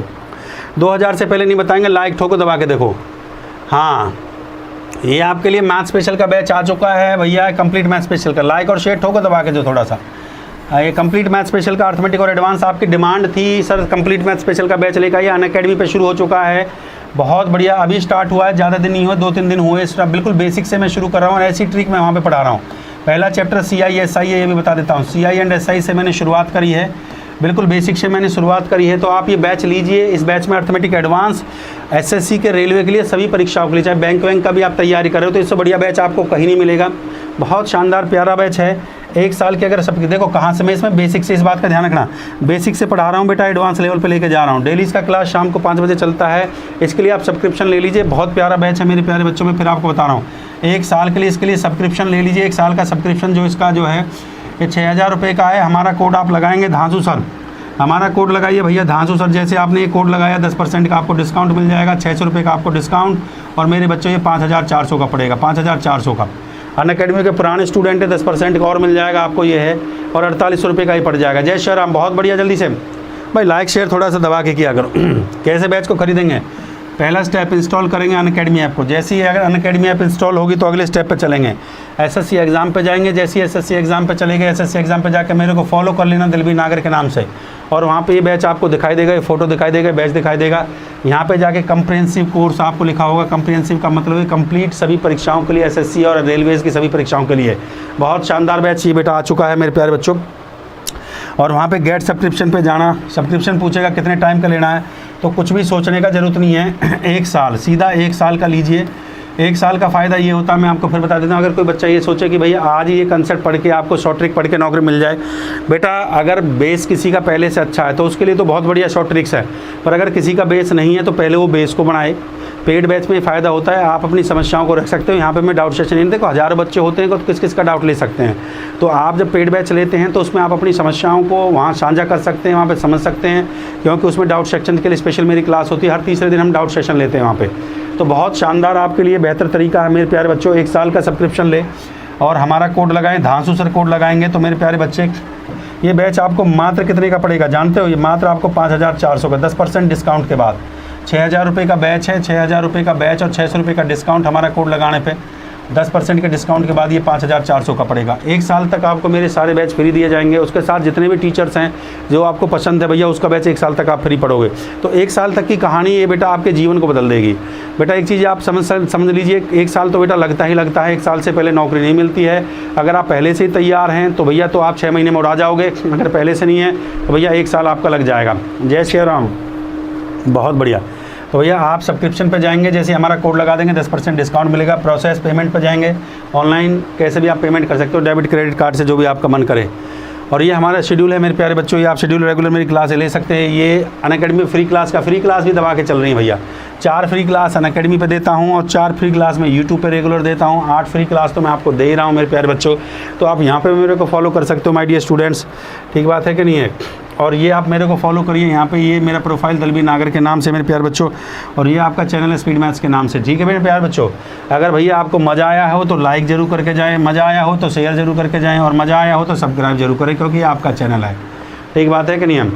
2000 से पहले नहीं बताएंगे। लाइक ठोको दबा के देखो। हाँ ये आपके लिए मैथ स्पेशल का बैच आ चुका है भैया, कंप्लीट मैथ स्पेशल का। लाइक और शेयर ठोको दबा के जो थोड़ा सा। ये कंप्लीट मैथ स्पेशल का अर्थमेटिक और एडवांस आपकी डिमांड थी सर, कंप्लीट मैथ स्पेशल का बैच लेकर आइए। अनअकैडमी पे शुरू हो चुका है, बहुत बढ़िया। अभी स्टार्ट हुआ है, ज़्यादा दिन नहीं हुए, 2-3 दिन हुए। बिल्कुल बेसिक से मैं शुरू कर रहा हूँ और ऐसी ट्रिक मैं वहाँ पे पढ़ा रहा हूँ। पहला चैप्टर CISI है, ये भी बता देता हूँ। CI एंड SI से मैंने शुरुआत करी है, बिल्कुल बेसिक से मैंने शुरुआत करी है। तो आप ये बैच लीजिए। इस बैच में अर्थमेटिक एडवांस, SSC के, रेलवे के लिए, सभी परीक्षाओं के लिए, चाहे बैंक वैंक का भी आप तैयारी कर रहे हो तो इससे बढ़िया बैच आपको कहीं नहीं मिलेगा। बहुत शानदार प्यारा बैच है। 1 साल के अगर सबकी देखो कहाँ से मैं इसमें बेसिक से, इस बात का ध्यान रखना, बेसिक से पढ़ा रहा हूँ बेटा, एडवांस लेवल पे लेके जा रहा हूँ। डेली इसका क्लास शाम को 5 बजे चलता है। इसके लिए आप सब्सक्रिप्शन ले लीजिए, बहुत प्यारा बैच है मेरे प्यारे बच्चों में। फिर आपको बता रहा हूँ 1 साल के लिए इसके लिए सब्सक्रिप्शन ले लीजिए। 1 साल का सब्सक्रिप्शन जो इसका जो है ये 6000 रुपये का है। हमारा कोड आप लगाएंगे धांसू सर, हमारा कोड लगाइए भैया धांसू सर। जैसे आपने ये कोड लगाया 10% का आपको डिस्काउंट मिल जाएगा, 600 रुपये का आपको डिस्काउंट। और मेरे बच्चों ये 5400 का पड़ेगा, 5400 का। अनअकैडमी के पुराने स्टूडेंट है 10% का और मिल जाएगा आपको ये है, और 4800 रुपये का ही पड़ जाएगा। जय श्री राम, बहुत बढ़िया। जल्दी से भाई लाइक शेयर थोड़ा सा दबा के किया करो। कैसे बैच को खरीदेंगे? पहला स्टेप इंस्टॉल करेंगे अनअकैडमी ऐप को। जैसे ही अगर अनअकैडमी ऐप इंस्टॉल होगी तो अगले स्टेप पे चलेंगे। SSC एग्ज़ाम पे जाएंगे। जैसे ही SSC एग्ज़ाम पे चले गए, SSC एग्ज़ाम पे जाकर मेरे को फॉलो कर लेना दिलबीर नागर के नाम से, और वहाँ पे ये बैच आपको दिखाई देगा, ये फोटो दिखाई देगा, बैच दिखाई देगा। यहाँ पे जाके कंप्रिहेंसिव कोर्स आपको लिखा होगा। कंप्रिहेंसिव का मतलब है कंप्लीट सभी परीक्षाओं के लिए, SSC और रेलवेज़ की सभी परीक्षाओं के लिए। बहुत शानदार बैच ये बेटा आ चुका है मेरे प्यारे बच्चों। और वहाँ पे गेट सब्सक्रिप्शन पे जाना, सब्सक्रिप्शन पूछेगा कितने टाइम का लेना है, तो कुछ भी सोचने का ज़रूरत नहीं है। 1 साल, सीधा 1 साल का लीजिए। 1 साल का फ़ायदा ये होता है, मैं आपको फिर बता देता हूँ। अगर कोई बच्चा ये सोचे कि भैया आज ये कंसेप्ट पढ़ के आपको शॉर्ट ट्रिक पढ़ के नौकरी मिल जाए, बेटा अगर बेस किसी का पहले से अच्छा है तो उसके लिए तो बहुत बढ़िया शॉर्ट ट्रिक्स है। पर अगर किसी का बेस नहीं है तो पहले वो बेस को बनाए। पेड बैच में फ़ायदा होता है, आप अपनी समस्याओं को रख सकते हो। यहाँ पे मैं डाउट सेशन नहीं, देखो हज़ारों बच्चे होते हैं तो किस किस का डाउट ले सकते हैं। तो आप जब पेड बैच लेते हैं तो उसमें आप अपनी समस्याओं को वहाँ साझा कर सकते हैं, वहाँ पे समझ सकते हैं, क्योंकि उसमें डाउट सेक्शन के लिए स्पेशल मेरी क्लास होती है। हर तीसरे दिन हम डाउट सेशन लेते हैं वहाँ पे। तो बहुत शानदार आपके लिए बेहतर तरीका है मेरे प्यारे बच्चों। 1 साल का सब्सक्रिप्शन ले और हमारा कोड लगाएं, धांसू सर कोड लगाएंगे तो मेरे प्यारे बच्चे ये बैच आपको मात्र कितने का पड़ेगा जानते हो? ये मात्र आपको 5400 का 10% डिस्काउंट के बाद। 6000 रुपये का बैच है, 6000 रुपये का बैच और 600 रुपये का डिस्काउंट हमारा कोड लगाने पे 10% के डिस्काउंट के बाद ये 5400 का पड़ेगा। 1 साल तक आपको मेरे सारे बैच फ्री दिए जाएंगे। उसके साथ जितने भी टीचर्स हैं जो आपको पसंद है भैया, उसका बैच 1 साल तक आप फ्री पढ़ोगे। तो 1 साल तक की कहानी ये बेटा आपके जीवन को बदल देगी। बेटा एक चीज़ आप समझ लीजिए, 1 साल तो बेटा लगता ही लगता है। 1 साल से पहले नौकरी नहीं मिलती है। अगर आप पहले से ही तैयार हैं तो भैया तो आप 6 महीने में उड़ा जाओगे। अगर पहले से नहीं है तो भैया 1 साल आपका लग जाएगा। जय श्री राम, बहुत बढ़िया। तो भैया आप सब्सक्रिप्शन पे जाएंगे, जैसे हमारा कोड लगा देंगे 10% डिस्काउंट मिलेगा। प्रोसेस पेमेंट पे जाएंगे, ऑनलाइन कैसे भी आप पेमेंट कर सकते हो, डेबिट क्रेडिट कार्ड से, जो भी आपका मन करे। और ये हमारा शेड्यूल है मेरे प्यारे बच्चों। ये आप शेड्यूल रेगुलर मेरी क्लास ले सकते हैं। ये अनअकैडमी फ्री क्लास का फ्री क्लास भी दबा के चल रही है भैया। 4 फ्री क्लास अनअकैडमी पे देता हूँ और 4 फ्री क्लास मैं यूट्यूब पे रेगुलर देता हूँ। 8 फ्री क्लास तो मैं आपको दे ही रहा हूँ मेरे प्यारे बच्चों। तो आप यहाँ पे मेरे को फॉलो कर सकते हो माय डियर स्टूडेंट्स। ठीक बात है कि नहीं है? और ये आप मेरे को फॉलो करिए यहाँ पे, ये मेरा प्रोफाइल दलबीर नागर के नाम से मेरे प्यारे बच्चों, और ये आपका चैनल है स्पीड मैथ्स के नाम से। ठीक है मेरे प्यारे बच्चों, अगर भैया आपको मज़ा आया हो तो लाइक ज़रूर करके जाएँ, मज़ा आया हो तो शेयर ज़रूर करके जाएँ, और मज़ा आया हो तो सब्सक्राइब जरूर करें, क्योंकि ये आपका चैनल है। ठीक बात है कि नहीं?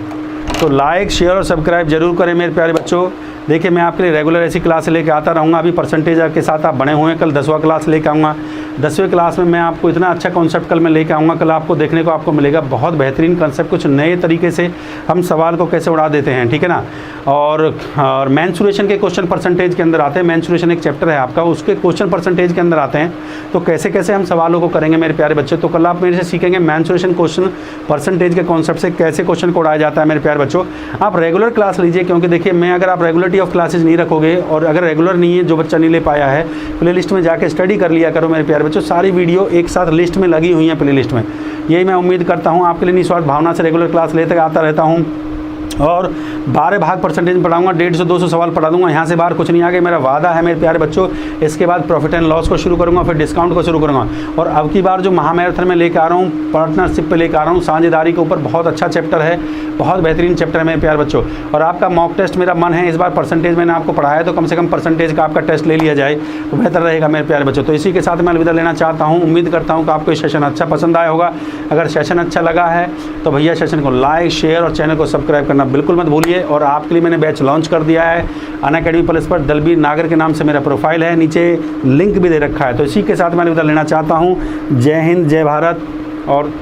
तो लाइक शेयर और सब्सक्राइब जरूर करें मेरे प्यारे बच्चों। देखिए मैं आपके लिए रेगुलर ऐसी क्लास लेके आता रहूँगा। अभी परसेंटेज के साथ आप बने हुए हैं। कल 10वां क्लास लेके आऊँगा। 10वें क्लास में मैं आपको इतना अच्छा कॉन्सेप्ट कल मैं लेके आऊँगा। कल आपको देखने को आपको मिलेगा बहुत बेहतरीन कॉन्सेप्ट, कुछ नए तरीके से हम सवाल को कैसे उड़ा देते हैं। ठीक है ना? और मेंसुरेशन के क्वेश्चन परसेंटेज के अंदर आते हैं। मेंसुरेशन एक चैप्टर है आपका, उसके क्वेश्चन परसेंटेज के अंदर आते हैं। तो कैसे कैसे हम सवालों को करेंगे मेरे प्यारे बच्चे। तो कल आप मेरे से सीखेंगे मेंसुरेशन क्वेश्चन परसेंटेज के कॉन्सेप्ट से कैसे क्वेश्चन को उड़ाया जाता है मेरे प्यारे बच्चों। आप रेगुलर क्लास लीजिए, क्योंकि देखिए मैं अगर आप रेगुलरिटी ऑफ क्लासेज नहीं रखोगे, और अगर रेगुलर नहीं है, जो बच्चा नहीं ले पाया है, प्ले लिस्ट में जाके स्टडी कर लिया करो मेरे प्यारे बच्चों। सारी वीडियो एक साथ लिस्ट में लगी हुई हैं प्ले लिस्ट में। यही मैं उम्मीद करता हूँ आपके लिए निस्वार्थ भावना से रेगुलर क्लास लेते आता रहता हूँ। और 12 भाग परसेंटेज में पढ़ाऊंगा, 150-200 सवाल पढ़ा दूंगा। यहाँ से बाहर कुछ नहीं आगे, मेरा वादा है मेरे प्यारे बच्चों। इसके बाद प्रॉफिट एंड लॉस को शुरू करूँगा, फिर डिस्काउंट को शुरू करूँगा। और अब की बार जो महामैराथन में लेकर आ रहा हूँ, पार्टनरशिप पे लेकर आ रहा हूँ, साझेदारी के ऊपर बहुत अच्छा चैप्टर है, बहुत बेहतरीन चैप्टर है मेरे प्यारे बच्चों। और आपका मॉक टेस्ट मेरा मन है इस बार परसेंटेज मैंने आपको पढ़ाया, तो कम से कम परसेंटेज का आपका टेस्ट ले लिया जाए तो बेहतर रहेगा मेरे प्यारे बच्चों। तो इसी के साथ मैं अलविदा लेना चाहता हूँ। उम्मीद करता हूँ कि आपको ये सेशन अच्छा पसंद आया होगा। अगर सेशन अच्छा लगा है तो भैया सेशन को लाइक शेयर और चैनल को सब्सक्राइब करना बिल्कुल मत भूलिए। और आपके लिए मैंने बैच लॉन्च कर दिया है अनअकैडमी प्लस पर। दलबीर नागर के नाम से मेरा प्रोफाइल है, नीचे लिंक भी दे रखा है। तो इसी के साथ मैं अलविदा लेना चाहता हूँ। जय हिंद, जय भारत। और